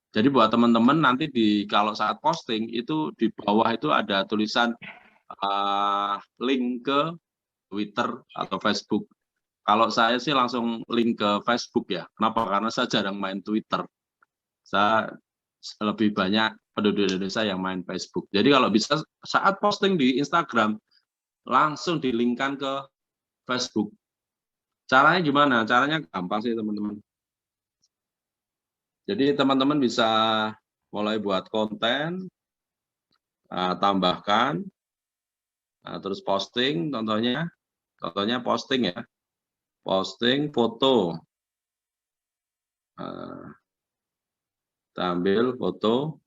Jadi buat teman-teman nanti kalau saat posting itu di bawah itu ada tulisan link ke Twitter atau Facebook. Kalau saya sih langsung link ke Facebook ya. Kenapa? Karena saya jarang main Twitter. Saya lebih banyak penduduk Indonesia yang main Facebook. Jadi kalau bisa saat posting di Instagram, langsung di-linkkan ke Facebook. Caranya gimana? Caranya gampang sih teman-teman. Jadi teman-teman bisa mulai buat konten, tambahkan, terus posting, contohnya posting ya, posting foto, kita ambil foto,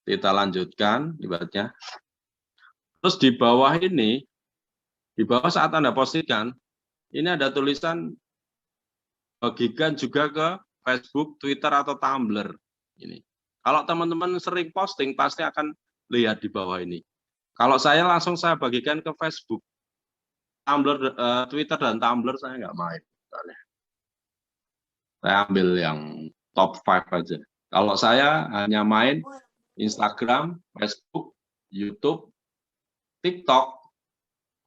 kita lanjutkan ibaratnya. Terus di bawah ini, di bawah saat Anda postingkan, ini ada tulisan bagikan juga ke Facebook, Twitter, atau Tumblr. Ini. Kalau teman-teman sering posting, pasti akan lihat di bawah ini. Kalau saya langsung saya bagikan ke Facebook, Tumblr, Twitter dan Tumblr saya nggak main. Saya ambil yang top 5 aja. Kalau saya hanya main Instagram, Facebook, YouTube, TikTok,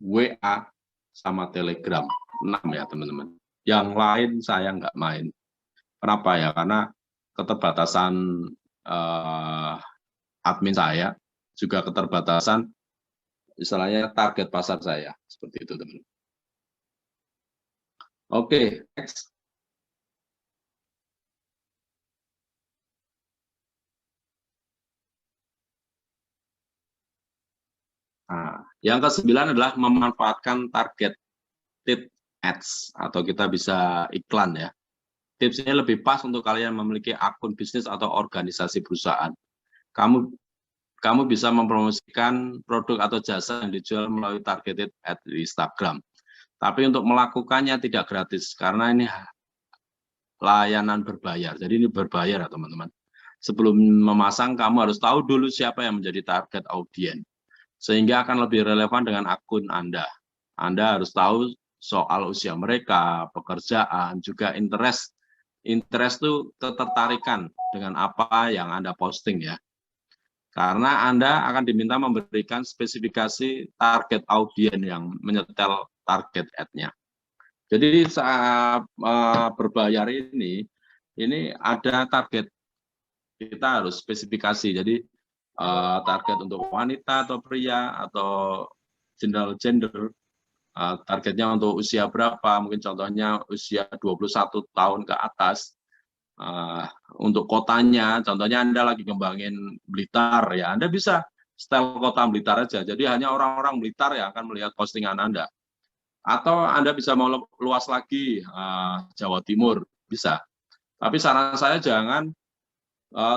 WA, sama Telegram. 6 ya teman-teman. Yang lain saya nggak main. Kenapa ya? Karena keterbatasan admin saya, juga keterbatasan istilahnya target pasar saya. Seperti itu teman-teman. Oke, next. Nah, yang ke-9 adalah memanfaatkan targeted ads atau kita bisa iklan ya. Tipsnya lebih pas untuk kalian memiliki akun bisnis atau organisasi perusahaan. Kamu bisa mempromosikan produk atau jasa yang dijual melalui targeted ad di Instagram. Tapi untuk melakukannya tidak gratis karena ini layanan berbayar. Jadi ini berbayar ya teman-teman. Sebelum memasang kamu harus tahu dulu siapa yang menjadi target audiens. Sehingga akan lebih relevan dengan akun Anda. Anda harus tahu soal usia mereka, pekerjaan, juga interest interest itu ketertarikan dengan apa yang Anda posting ya. Karena Anda akan diminta memberikan spesifikasi target audiens yang menyetel target ad-nya. Jadi saat berbayar ini ada target, kita harus spesifikasi. Jadi target untuk wanita atau pria atau gender, targetnya untuk usia berapa, mungkin contohnya usia 21 tahun ke atas. Untuk kotanya, contohnya Anda lagi ngembangin Blitar ya, Anda bisa setel kota Blitar aja. Jadi hanya orang-orang Blitar yang akan melihat postingan Anda. Atau Anda bisa mau luas lagi, Jawa Timur, bisa. Tapi saran saya jangan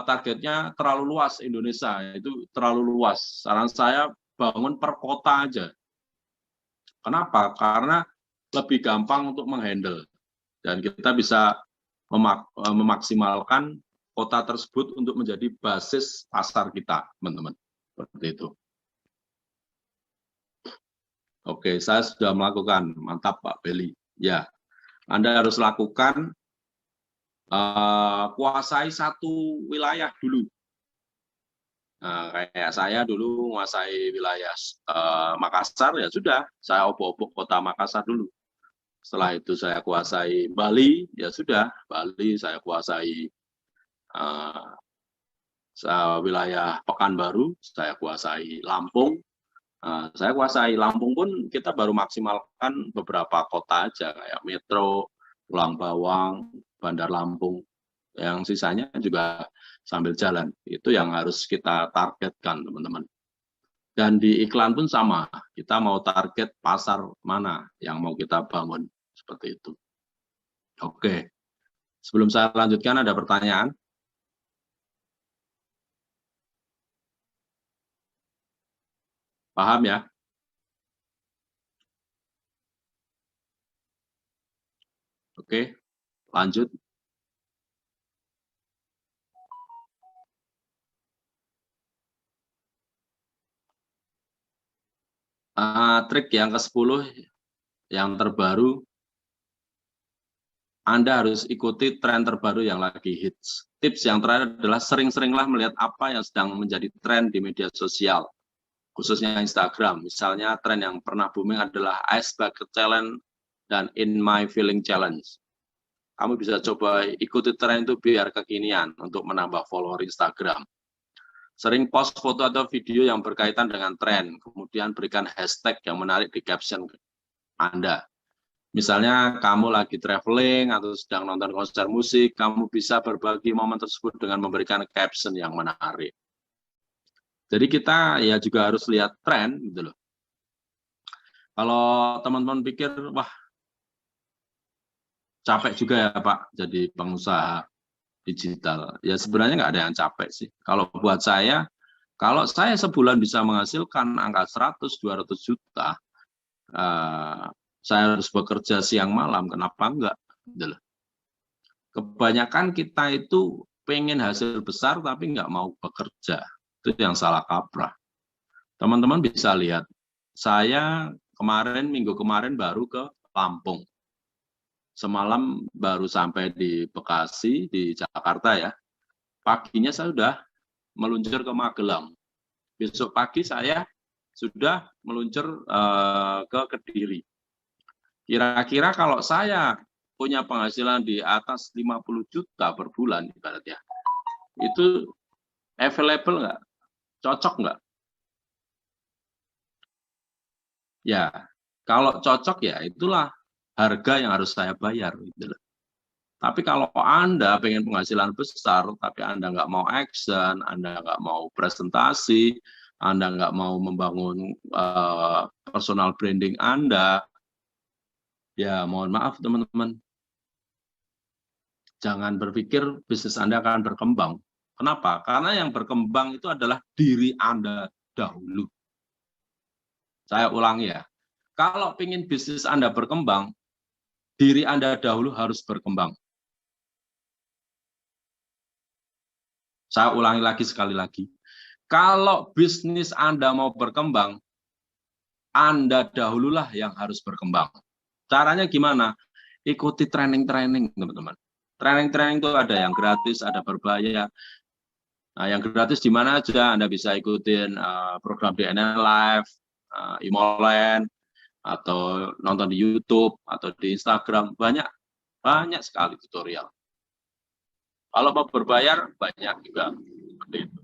targetnya terlalu luas Indonesia, itu terlalu luas. Saran saya bangun per kota aja. Kenapa? Karena lebih gampang untuk menghandle. Dan kita bisa memaksimalkan kota tersebut untuk menjadi basis pasar kita, teman-teman. Seperti itu. Oke, saya sudah melakukan. Mantap, Pak Beli. Ya, Anda harus lakukan, kuasai satu wilayah dulu. Nah, kayak saya dulu menguasai wilayah Makassar, ya sudah, saya obok-obok kota Makassar dulu. Setelah itu saya kuasai Bali, ya sudah, Bali saya kuasai wilayah Pekanbaru, saya kuasai Lampung. Saya kuasai Lampung pun kita baru maksimalkan beberapa kota aja, kayak Metro, Pulang Bawang, Bandar Lampung. Yang sisanya juga sambil jalan. Itu yang harus kita targetkan, teman-teman. Dan di iklan pun sama, kita mau target pasar mana yang mau kita bangun, seperti itu. Oke, sebelum saya lanjutkan ada pertanyaan? Paham ya? Oke, lanjut. Trik yang ke-10 yang terbaru, Anda harus ikuti tren terbaru yang lagi hits. Tips yang terakhir adalah sering-seringlah melihat apa yang sedang menjadi tren di media sosial, khususnya Instagram. Misalnya tren yang pernah booming adalah Ice Bucket Challenge dan In My Feeling Challenge. Kamu bisa coba ikuti tren itu biar kekinian untuk menambah follower Instagram. Sering post foto atau video yang berkaitan dengan tren, kemudian berikan hashtag yang menarik di caption Anda. Misalnya kamu lagi traveling atau sedang nonton konser musik, kamu bisa berbagi momen tersebut dengan memberikan caption yang menarik. Jadi kita ya juga harus lihat tren gitu loh. Kalau teman-teman pikir, wah capek juga ya Pak jadi pengusaha digital. Ya sebenarnya nggak ada yang capek sih. Kalau buat saya, kalau saya sebulan bisa menghasilkan angka 100-200 juta, saya harus bekerja siang malam, kenapa enggak? Kebanyakan kita itu pengen hasil besar tapi nggak mau bekerja. Itu yang salah kaprah. Teman-teman bisa lihat, saya minggu kemarin baru ke Lampung. Semalam baru sampai di Bekasi, di Jakarta ya. Paginya saya sudah meluncur ke Magelang. Besok pagi saya sudah meluncur ke Kediri. Kira-kira kalau saya punya penghasilan di atas 50 juta per bulan, ibaratnya, itu available nggak? Cocok nggak? Ya, kalau cocok ya itulah harga yang harus saya bayar. Gitu. Tapi kalau Anda pengen penghasilan besar, tapi Anda nggak mau action, Anda nggak mau presentasi, Anda nggak mau membangun personal branding Anda, ya mohon maaf teman-teman. Jangan berpikir bisnis Anda akan berkembang. Kenapa? Karena yang berkembang itu adalah diri Anda dahulu. Saya ulangi ya, kalau ingin bisnis Anda berkembang, diri Anda dahulu harus berkembang. Saya ulangi lagi sekali lagi. Kalau bisnis Anda mau berkembang, Anda dahululah yang harus berkembang. Caranya gimana? Ikuti training-training, teman-teman. Training-training itu ada yang gratis, ada berbayar. Nah, yang gratis di mana aja Anda bisa ikutin program DNN Live, Imolen, atau nonton di YouTube atau di Instagram, banyak sekali tutorial. Kalau mau berbayar banyak juga seperti itu.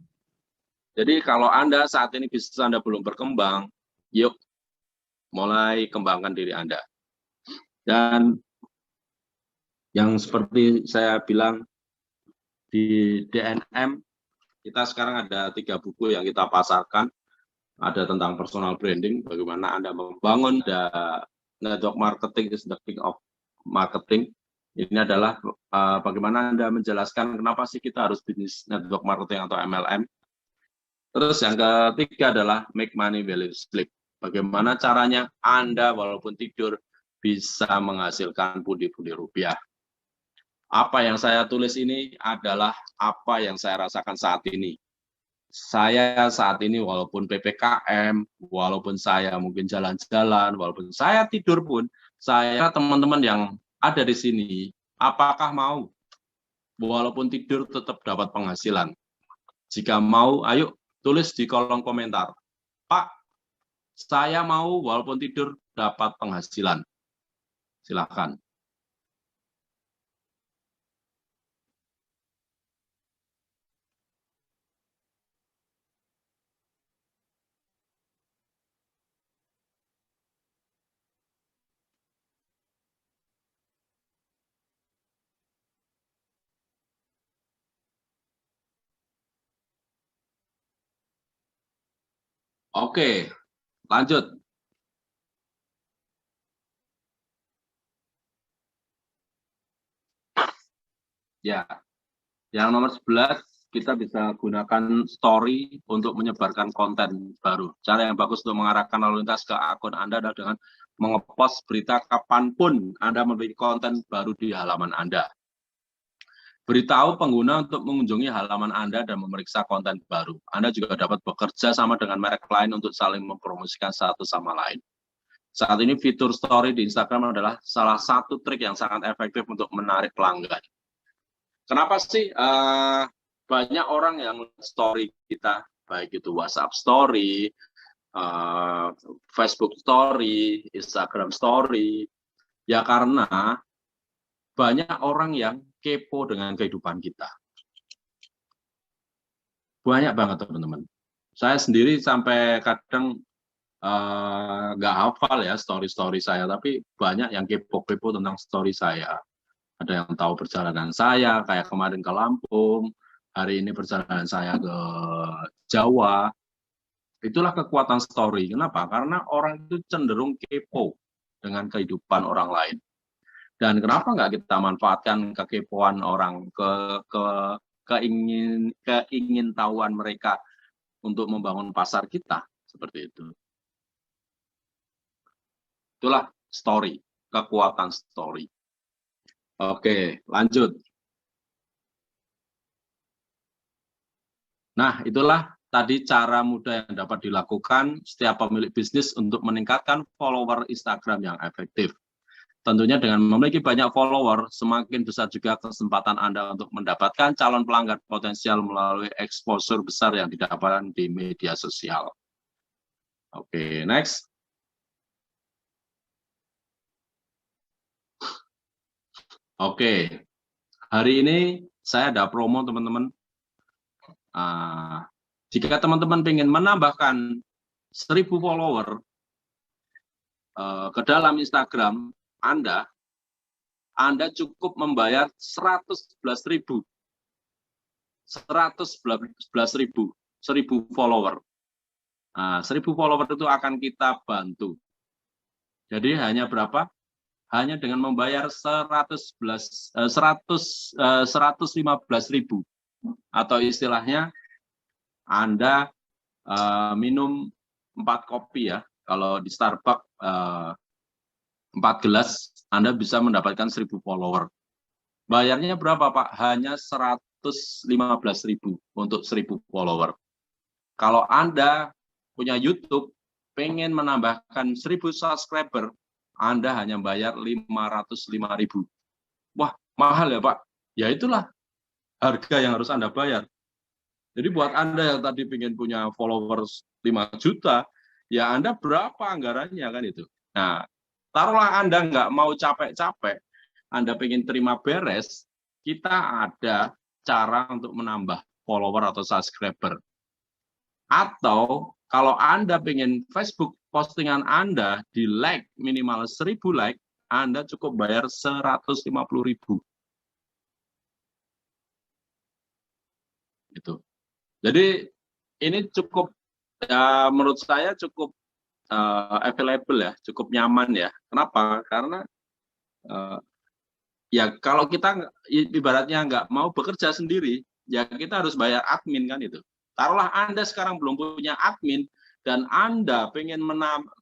Jadi kalau Anda saat ini bisnis Anda belum berkembang, yuk mulai kembangkan diri Anda. Dan yang seperti saya bilang di DNM, kita sekarang ada 3 buku yang kita pasarkan. Ada tentang personal branding, bagaimana Anda membangun network marketing is the king of marketing. Ini adalah bagaimana Anda menjelaskan kenapa sih kita harus bisnis network marketing atau MLM. Terus yang ketiga adalah make money while you sleep. Bagaimana caranya Anda walaupun tidur bisa menghasilkan pundi-pundi rupiah. Apa yang saya tulis ini adalah apa yang saya rasakan saat ini. Saya saat ini walaupun PPKM, walaupun saya mungkin jalan-jalan, walaupun saya tidur pun, saya teman-teman yang ada di sini, apakah mau walaupun tidur tetap dapat penghasilan? Jika mau, ayo tulis di kolom komentar. Pak, saya mau walaupun tidur dapat penghasilan. Silakan. Oke, lanjut. Ya, yang nomor 11, kita bisa gunakan story untuk menyebarkan konten baru. Cara yang bagus untuk mengarahkan lalu lintas ke akun Anda adalah dengan mengepost berita kapanpun Anda memiliki konten baru di halaman Anda. Beritahu pengguna untuk mengunjungi halaman Anda dan memeriksa konten baru. Anda juga dapat bekerja sama dengan merek lain untuk saling mempromosikan satu sama lain. Saat ini fitur story di Instagram adalah salah satu trik yang sangat efektif untuk menarik pelanggan. Kenapa sih banyak orang yang story kita, baik itu WhatsApp story, Facebook story, Instagram story, ya karena banyak orang yang kepo dengan kehidupan kita. Banyak banget teman-teman. Saya sendiri sampai kadang nggak hafal ya story-story saya, tapi banyak yang kepo-kepo tentang story saya. Ada yang tahu perjalanan saya, kayak kemarin ke Lampung, hari ini perjalanan saya ke Jawa. Itulah kekuatan story. Kenapa? Karena orang itu cenderung kepo dengan kehidupan orang lain. Dan kenapa nggak kita manfaatkan kekepoan orang, keingintahuan mereka untuk membangun pasar kita, seperti itu. Itulah story, kekuatan story. Oke, lanjut. Nah, itulah tadi cara mudah yang dapat dilakukan setiap pemilik bisnis untuk meningkatkan follower Instagram yang efektif. Tentunya dengan memiliki banyak follower, semakin besar juga kesempatan Anda untuk mendapatkan calon pelanggan potensial melalui exposure besar yang didapatkan di media sosial. Oke, next. Oke, hari ini saya ada promo teman-teman. Jika teman-teman ingin menambahkan 1000 follower ke dalam Instagram Anda cukup membayar 111.000 follower. 1000 follower itu akan kita bantu. Jadi hanya berapa? Hanya dengan membayar 115.000 atau istilahnya Anda minum 4 kopi ya. Kalau di Starbucks 4 gelas Anda bisa mendapatkan 1000 follower. Bayarnya berapa Pak? Hanya 115.000 untuk 1000 follower. Kalau Anda punya YouTube pengen menambahkan 1000 subscriber, Anda hanya bayar 505.000. Wah, mahal ya Pak. ya itulah harga yang harus Anda bayar. Jadi buat Anda yang tadi ingin punya followers 5 juta, ya Anda berapa anggarannya kan itu. Nah, taruhlah Anda nggak mau capek-capek, Anda ingin terima beres, kita ada cara untuk menambah follower atau subscriber. Atau kalau Anda ingin Facebook postingan Anda di like minimal 1000 like, Anda cukup bayar 150.000. Gitu. Jadi ini cukup, ya, menurut saya cukup available ya, cukup nyaman ya. Kenapa? Karena ya kalau kita ibaratnya nggak mau bekerja sendiri, ya kita harus bayar admin kan itu. Taruhlah Anda sekarang belum punya admin dan Anda pengen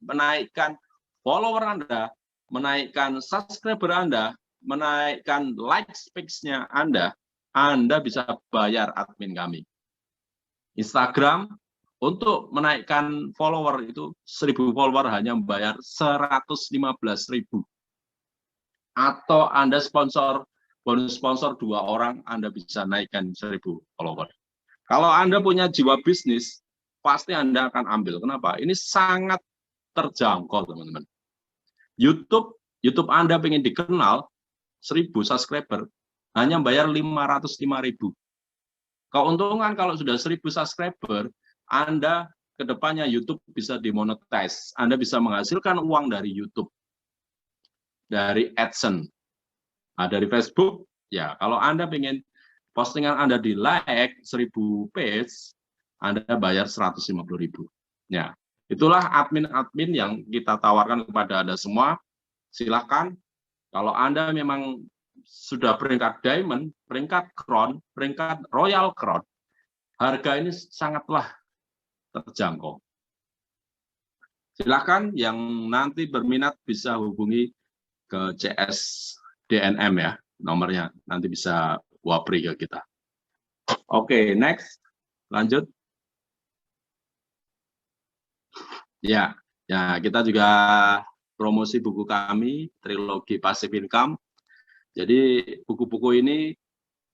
menaikkan follower Anda, menaikkan subscriber Anda, menaikkan likes page-nya Anda bisa bayar admin kami. Instagram untuk menaikkan follower itu 1000 follower hanya membayar 115.000. Atau Anda bonus sponsor 2 orang, Anda bisa naikkan 1000 follower. Kalau Anda punya jiwa bisnis, pasti Anda akan ambil. Kenapa? Ini sangat terjangkau, teman-teman. YouTube Anda pengen dikenal 1000 subscriber, hanya bayar 505.000. Keuntungan kalau sudah 1000 subscriber, Anda ke depannya YouTube bisa dimonetize. Anda bisa menghasilkan uang dari YouTube, dari AdSense. Nah, dari Facebook, ya kalau Anda ingin postingan Anda di like 1000 page, Anda bayar 150.000. Ya, itulah admin-admin yang kita tawarkan kepada Anda semua. Silakan, kalau Anda memang sudah peringkat diamond, peringkat crown, peringkat royal crown, harga ini sangatlah terjangkau. Silakan yang nanti berminat bisa hubungi ke CS DNM ya, nomornya nanti bisa wapri ke kita. Oke, next, lanjut. Ya, kita juga promosi buku kami, Trilogi Passive Income. Jadi buku-buku ini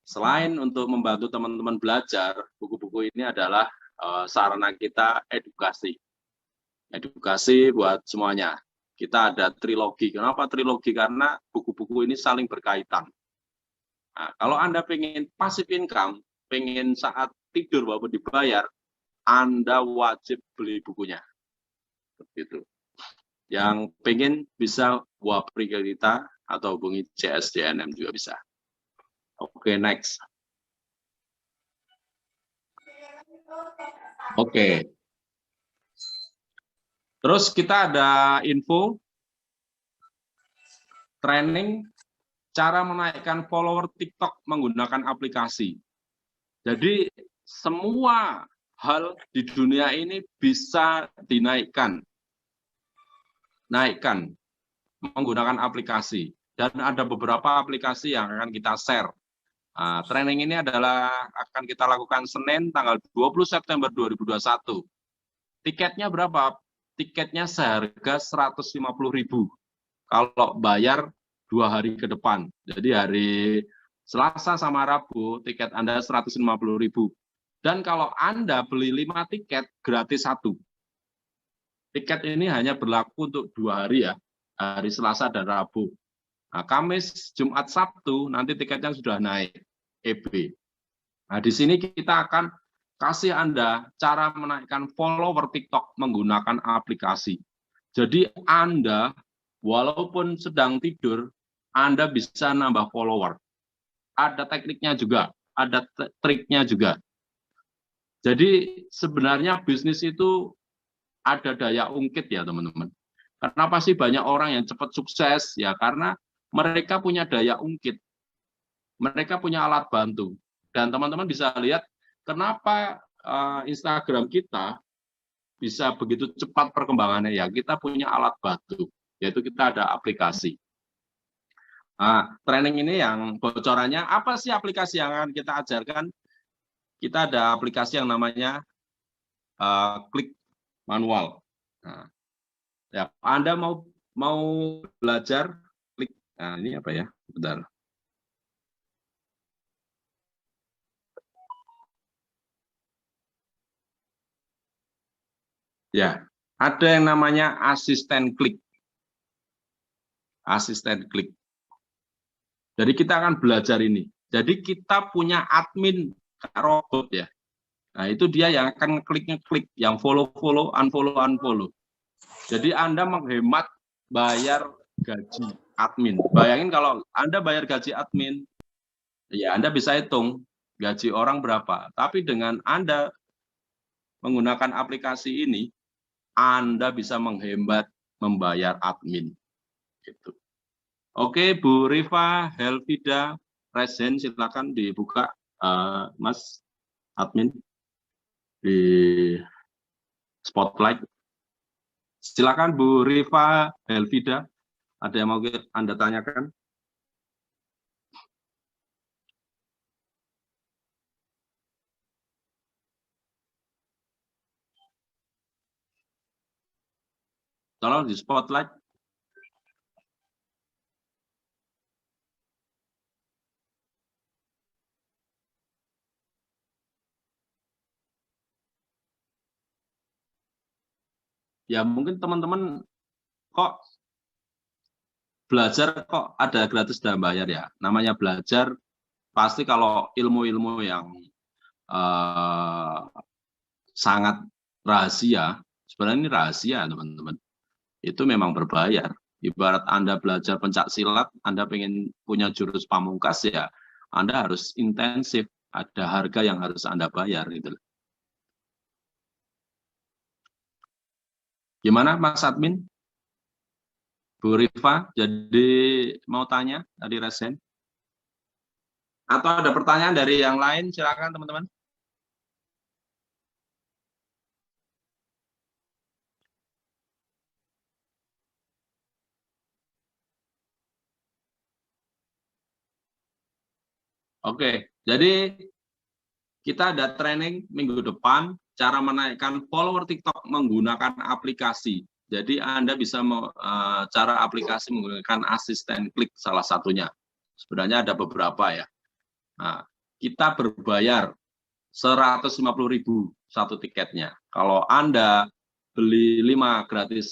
selain untuk membantu teman-teman belajar, buku-buku ini adalah sarana kita edukasi. Edukasi buat semuanya. Kita ada trilogi. Kenapa trilogi? Karena buku-buku ini saling berkaitan. Nah, kalau Anda pengen passive income, pengen saat tidur baru dibayar, Anda wajib beli bukunya. Begitu. Yang pengen bisa wapri ke kita atau hubungi CSDNM juga bisa. Oke, next. Oke. Terus kita ada info training cara menaikkan follower TikTok menggunakan aplikasi. Jadi semua hal di dunia ini bisa dinaikkan. Naikkan menggunakan aplikasi. Dan ada beberapa aplikasi yang akan kita share. Nah, training ini akan kita lakukan Senin tanggal 20 September 2021. Tiketnya berapa? Tiketnya seharga 150.000. Kalau bayar 2 hari ke depan. Jadi hari Selasa sama Rabu, tiket Anda 150.000. Dan kalau Anda beli 5 tiket, gratis 1. Tiket ini hanya berlaku untuk 2 hari ya, hari Selasa dan Rabu. Nah, Kamis, Jumat, Sabtu, nanti tiketnya sudah naik, EB. Nah, di sini kita akan kasih Anda cara menaikkan follower TikTok menggunakan aplikasi. Jadi Anda, walaupun sedang tidur, Anda bisa nambah follower. Ada tekniknya juga, ada triknya juga. Jadi sebenarnya bisnis itu ada daya ungkit ya teman-teman. Kenapa sih banyak orang yang cepat sukses? Ya karena mereka punya daya ungkit. Mereka punya alat bantu. Dan teman-teman bisa lihat kenapa Instagram kita bisa begitu cepat perkembangannya. Ya kita punya alat bantu, yaitu kita ada aplikasi. Nah, training ini yang bocorannya, apa sih aplikasi yang akan kita ajarkan? Kita ada aplikasi yang namanya Klik Manual. Nah, ya, Anda mau belajar klik. Nah, ini apa ya? Bentar. Ya, ada yang namanya asisten klik. Asisten klik. Jadi kita akan belajar ini. Jadi kita punya admin robot ya. Nah, itu dia yang akan ngeklik, yang follow-follow, unfollow. Jadi Anda menghemat bayar gaji admin. Bayangin kalau Anda bayar gaji admin, ya Anda bisa hitung gaji orang berapa. Tapi dengan Anda menggunakan aplikasi ini, Anda bisa menghemat membayar admin. Gitu. Oke, Bu Rifa, Helvida, Resen, silakan dibuka, Mas admin di spotlight. Silakan Bu Rifa, Helvida, ada yang mau Anda tanyakan? Tolong di spotlight. Ya mungkin teman-teman kok belajar kok ada gratis dan bayar ya. Namanya belajar pasti kalau ilmu-ilmu yang sangat rahasia, sebenarnya ini rahasia teman-teman, itu memang berbayar. Ibarat Anda belajar pencak silat, Anda pengen punya jurus pamungkas ya, Anda harus intensif, ada harga yang harus Anda bayar gitu. Gimana Mas Admin? Bu Rifa, jadi mau tanya tadi Resen? Atau ada pertanyaan dari yang lain? Silakan teman-teman. Oke, jadi kita ada training minggu depan cara menaikkan follower TikTok menggunakan aplikasi. Jadi Anda bisa cara aplikasi menggunakan asisten klik salah satunya. Sebenarnya ada beberapa ya. Nah, kita berbayar 150.000 satu tiketnya. Kalau Anda beli 5 gratis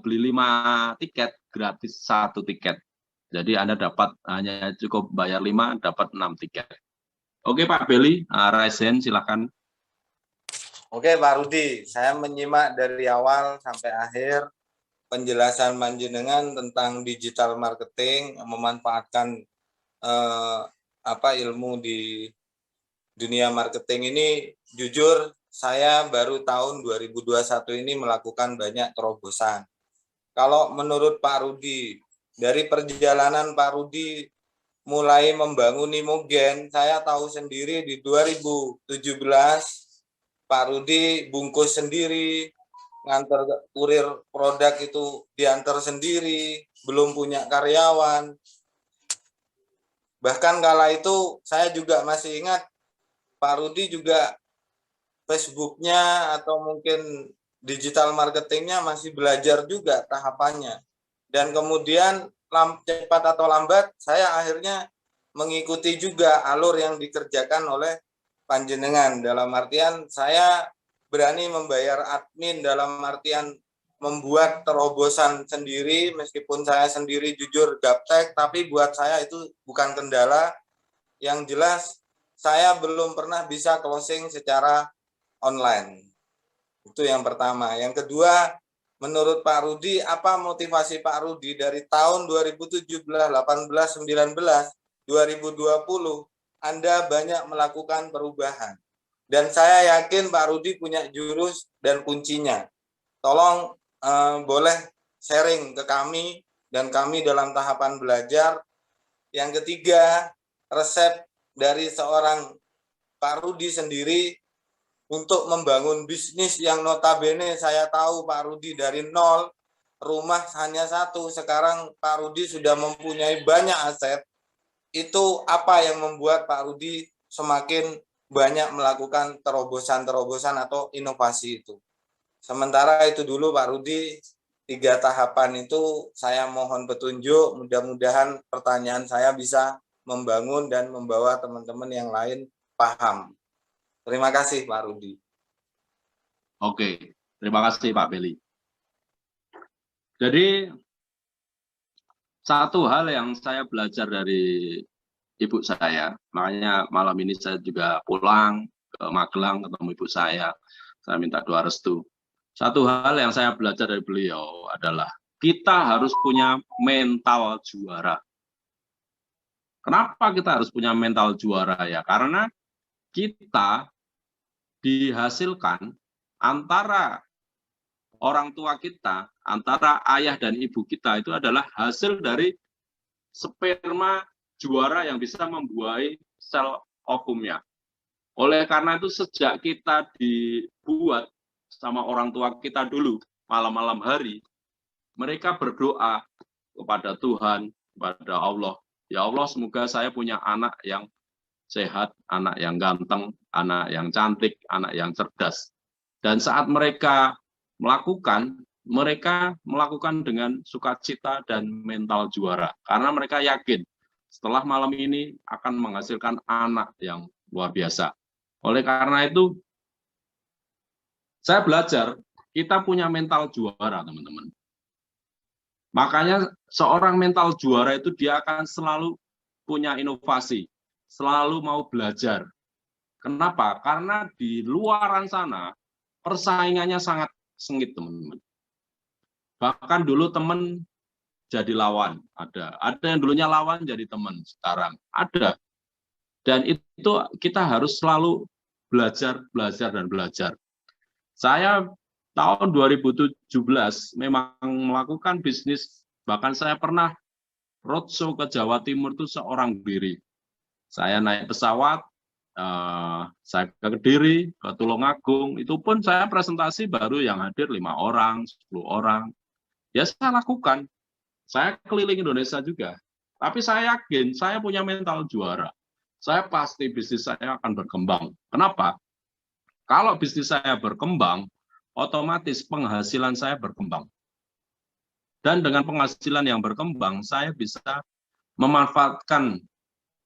beli 5 tiket gratis 1 tiket. Jadi Anda dapat hanya cukup bayar 5 dapat 6 tiket. Oke Pak Beli, Resen silakan. Oke Pak Rudi, saya menyimak dari awal sampai akhir penjelasan panjenengan tentang digital marketing, memanfaatkan ilmu di dunia marketing ini. Jujur saya baru tahun 2021 ini melakukan banyak terobosan. Kalau menurut Pak Rudi, dari perjalanan Pak Rudi mulai membangun Imogen, saya tahu sendiri di 2017 Pak Rudi bungkus sendiri, ngantar kurir produk itu diantar sendiri, belum punya karyawan. Bahkan kala itu saya juga masih ingat Pak Rudi juga Facebook-nya atau mungkin digital marketingnya masih belajar juga tahapannya. Dan kemudian cepat atau lambat saya akhirnya mengikuti juga alur yang dikerjakan oleh panjenengan. Dalam artian saya berani membayar admin, dalam artian membuat terobosan sendiri, meskipun saya sendiri jujur gaptek, tapi buat saya itu bukan kendala. Yang jelas saya belum pernah bisa closing secara online. Itu yang pertama. Yang kedua, menurut Pak Rudi, apa motivasi Pak Rudi dari tahun 2017, 18, 19, 2020, Anda banyak melakukan perubahan. Dan saya yakin Pak Rudi punya jurus dan kuncinya. Tolong boleh sharing ke kami dan kami dalam tahapan belajar. Yang ketiga, resep dari seorang Pak Rudi sendiri untuk membangun bisnis yang notabene saya tahu Pak Rudi dari nol, rumah hanya satu, sekarang Pak Rudi sudah mempunyai banyak aset. Itu apa yang membuat Pak Rudi semakin banyak melakukan terobosan-terobosan atau inovasi itu. Sementara itu dulu Pak Rudi, 3 tahapan itu saya mohon petunjuk, mudah-mudahan pertanyaan saya bisa membangun dan membawa teman-teman yang lain paham. Terima kasih Pak Rudi. Oke, Terima kasih Pak Beli. Jadi satu hal yang saya belajar dari ibu saya, makanya malam ini saya juga pulang ke Magelang ketemu ibu saya minta doa restu. Satu hal yang saya belajar dari beliau adalah kita harus punya mental juara. Kenapa kita harus punya mental juara ya? Karena kita dihasilkan antara orang tua kita, antara ayah dan ibu kita itu adalah hasil dari sperma juara yang bisa membuahi sel ovumnya. Oleh karena itu sejak kita dibuat sama orang tua kita dulu, malam-malam hari, mereka berdoa kepada Tuhan, kepada Allah. Ya Allah, semoga saya punya anak yang sehat, anak yang ganteng, anak yang cantik, anak yang cerdas. Dan saat mereka melakukan dengan sukacita dan mental juara. Karena mereka yakin setelah malam ini akan menghasilkan anak yang luar biasa. Oleh karena itu, saya belajar, kita punya mental juara, teman-teman. Makanya seorang mental juara itu dia akan selalu punya inovasi, selalu mau belajar. Kenapa? Karena di luaran sana persaingannya sangat sengit, teman-teman. Bahkan dulu teman jadi lawan, ada yang dulunya lawan jadi teman, sekarang ada. Dan itu kita harus selalu belajar. Saya tahun 2017 memang melakukan bisnis, bahkan saya pernah roadshow ke Jawa Timur itu seorang diri. Saya naik pesawat, saya ke Kediri, ke Tulungagung, itu pun saya presentasi baru yang hadir 5 orang, 10 orang. Ya saya lakukan, saya keliling Indonesia juga. Tapi saya yakin, saya punya mental juara. Saya pasti bisnis saya akan berkembang. Kenapa? Kalau bisnis saya berkembang, otomatis penghasilan saya berkembang. Dan dengan penghasilan yang berkembang, saya bisa memanfaatkan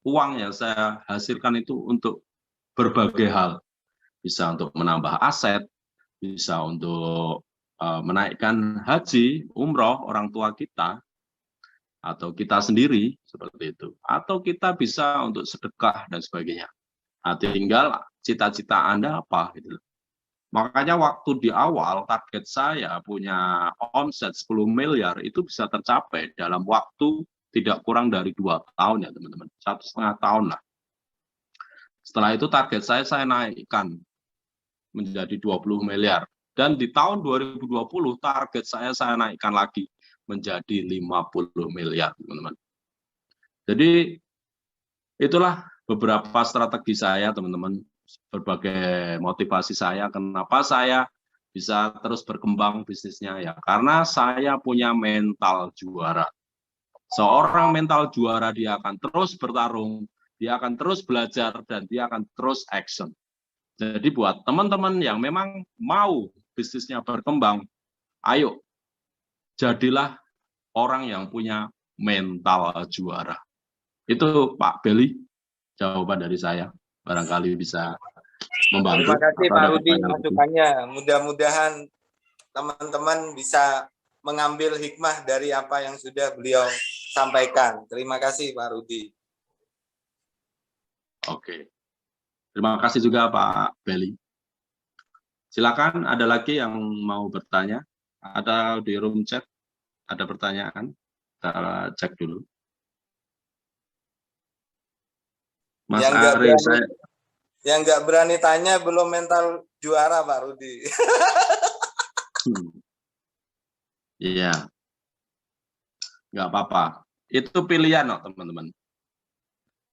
uang yang saya hasilkan itu untuk berbagai hal. Bisa untuk menambah aset, bisa untuk menaikkan haji, umroh orang tua kita, atau kita sendiri, seperti itu. Atau kita bisa untuk sedekah dan sebagainya. Nah, tinggal cita-cita Anda apa gitu. Makanya waktu di awal target saya punya omset 10 miliar itu bisa tercapai dalam waktu tidak kurang dari 2 tahun ya teman-teman, 1,5 tahun lah. Setelah itu target saya naikkan menjadi 20 miliar. Dan di tahun 2020 target saya naikkan lagi menjadi 50 miliar teman-teman. Jadi itulah beberapa strategi saya teman-teman, berbagai motivasi saya kenapa saya bisa terus berkembang bisnisnya ya karena saya punya mental juara. Seorang mental juara dia akan terus bertarung, dia akan terus belajar dan dia akan terus action. Jadi buat teman-teman yang memang mau bisnisnya berkembang, ayo jadilah orang yang punya mental juara. Itu Pak Beli jawaban dari saya, barangkali bisa membantu. Terima kasih Pak Rudi masukannya. Mudah-mudahan teman-teman bisa mengambil hikmah dari apa yang sudah beliau sampaikan. Terima kasih Pak Rudi. Oke. Terima kasih juga Pak Beli. Silakan ada lagi yang mau bertanya. Ada di room chat, ada pertanyaan. Kita cek dulu. Mas Ari, yang nggak berani tanya belum mental juara Pak Rudi. Iya, nggak apa-apa. Itu pilihan loh teman-teman.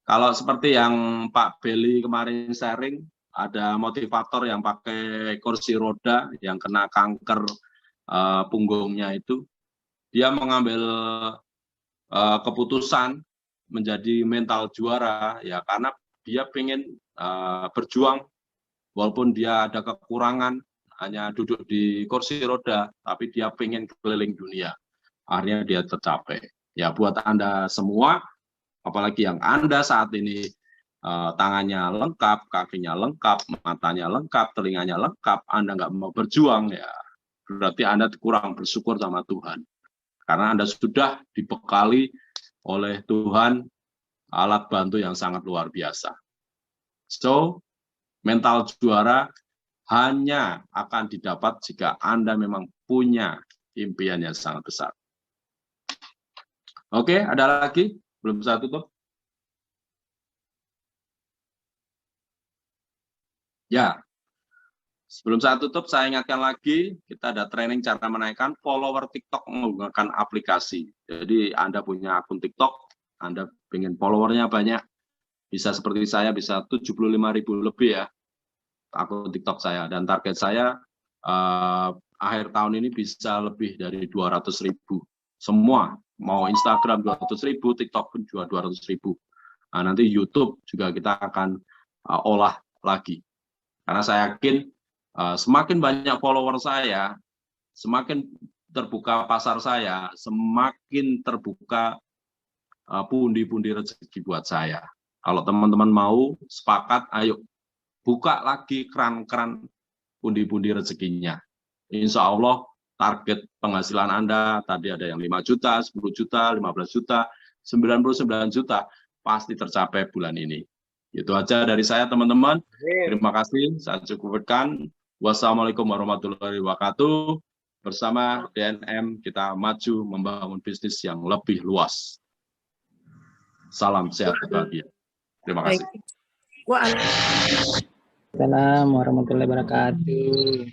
Kalau seperti yang Pak Beli kemarin sharing, ada motivator yang pakai kursi roda, yang kena kanker punggungnya itu, dia mengambil keputusan menjadi mental juara ya karena dia pengen berjuang walaupun dia ada kekurangan hanya duduk di kursi roda tapi dia pengen keliling dunia, akhirnya dia tercapai. Ya buat Anda semua, apalagi yang Anda saat ini tangannya lengkap, kakinya lengkap, matanya lengkap, telinganya lengkap, Anda nggak mau berjuang ya berarti Anda kurang bersyukur sama Tuhan. Karena Anda sudah dibekali oleh Tuhan alat bantu yang sangat luar biasa. So, mental juara hanya akan didapat jika Anda memang punya impian yang sangat besar. Oke, ada lagi? Belum saya tutup? Ya, sebelum saya tutup, saya ingatkan lagi, kita ada training cara menaikkan follower TikTok menggunakan aplikasi. Jadi Anda punya akun TikTok, Anda ingin followernya banyak, bisa seperti saya, bisa 75.000 lebih ya, akun TikTok saya. Dan target saya, akhir tahun ini bisa lebih dari 200.000. Semua, mau Instagram 200.000, TikTok pun juga 200.000. Nah, nanti YouTube juga kita akan olah lagi. Karena saya yakin semakin banyak follower saya, semakin terbuka pasar saya, semakin terbuka pundi-pundi rezeki buat saya. Kalau teman-teman mau sepakat, ayo buka lagi keran-keran pundi-pundi rezekinya. Insya Allah target penghasilan Anda tadi ada yang 5 juta, 10 juta, 15 juta, 99 juta, pasti tercapai bulan ini. Itu aja dari saya, teman-teman. Terima kasih, saya cukupkan. Wassalamualaikum warahmatullahi wabarakatuh. Bersama DNM kita maju membangun bisnis yang lebih luas. Salam sehat bahagia. Terima kasih. Waalaikumsalam warahmatullahi wabarakatuh.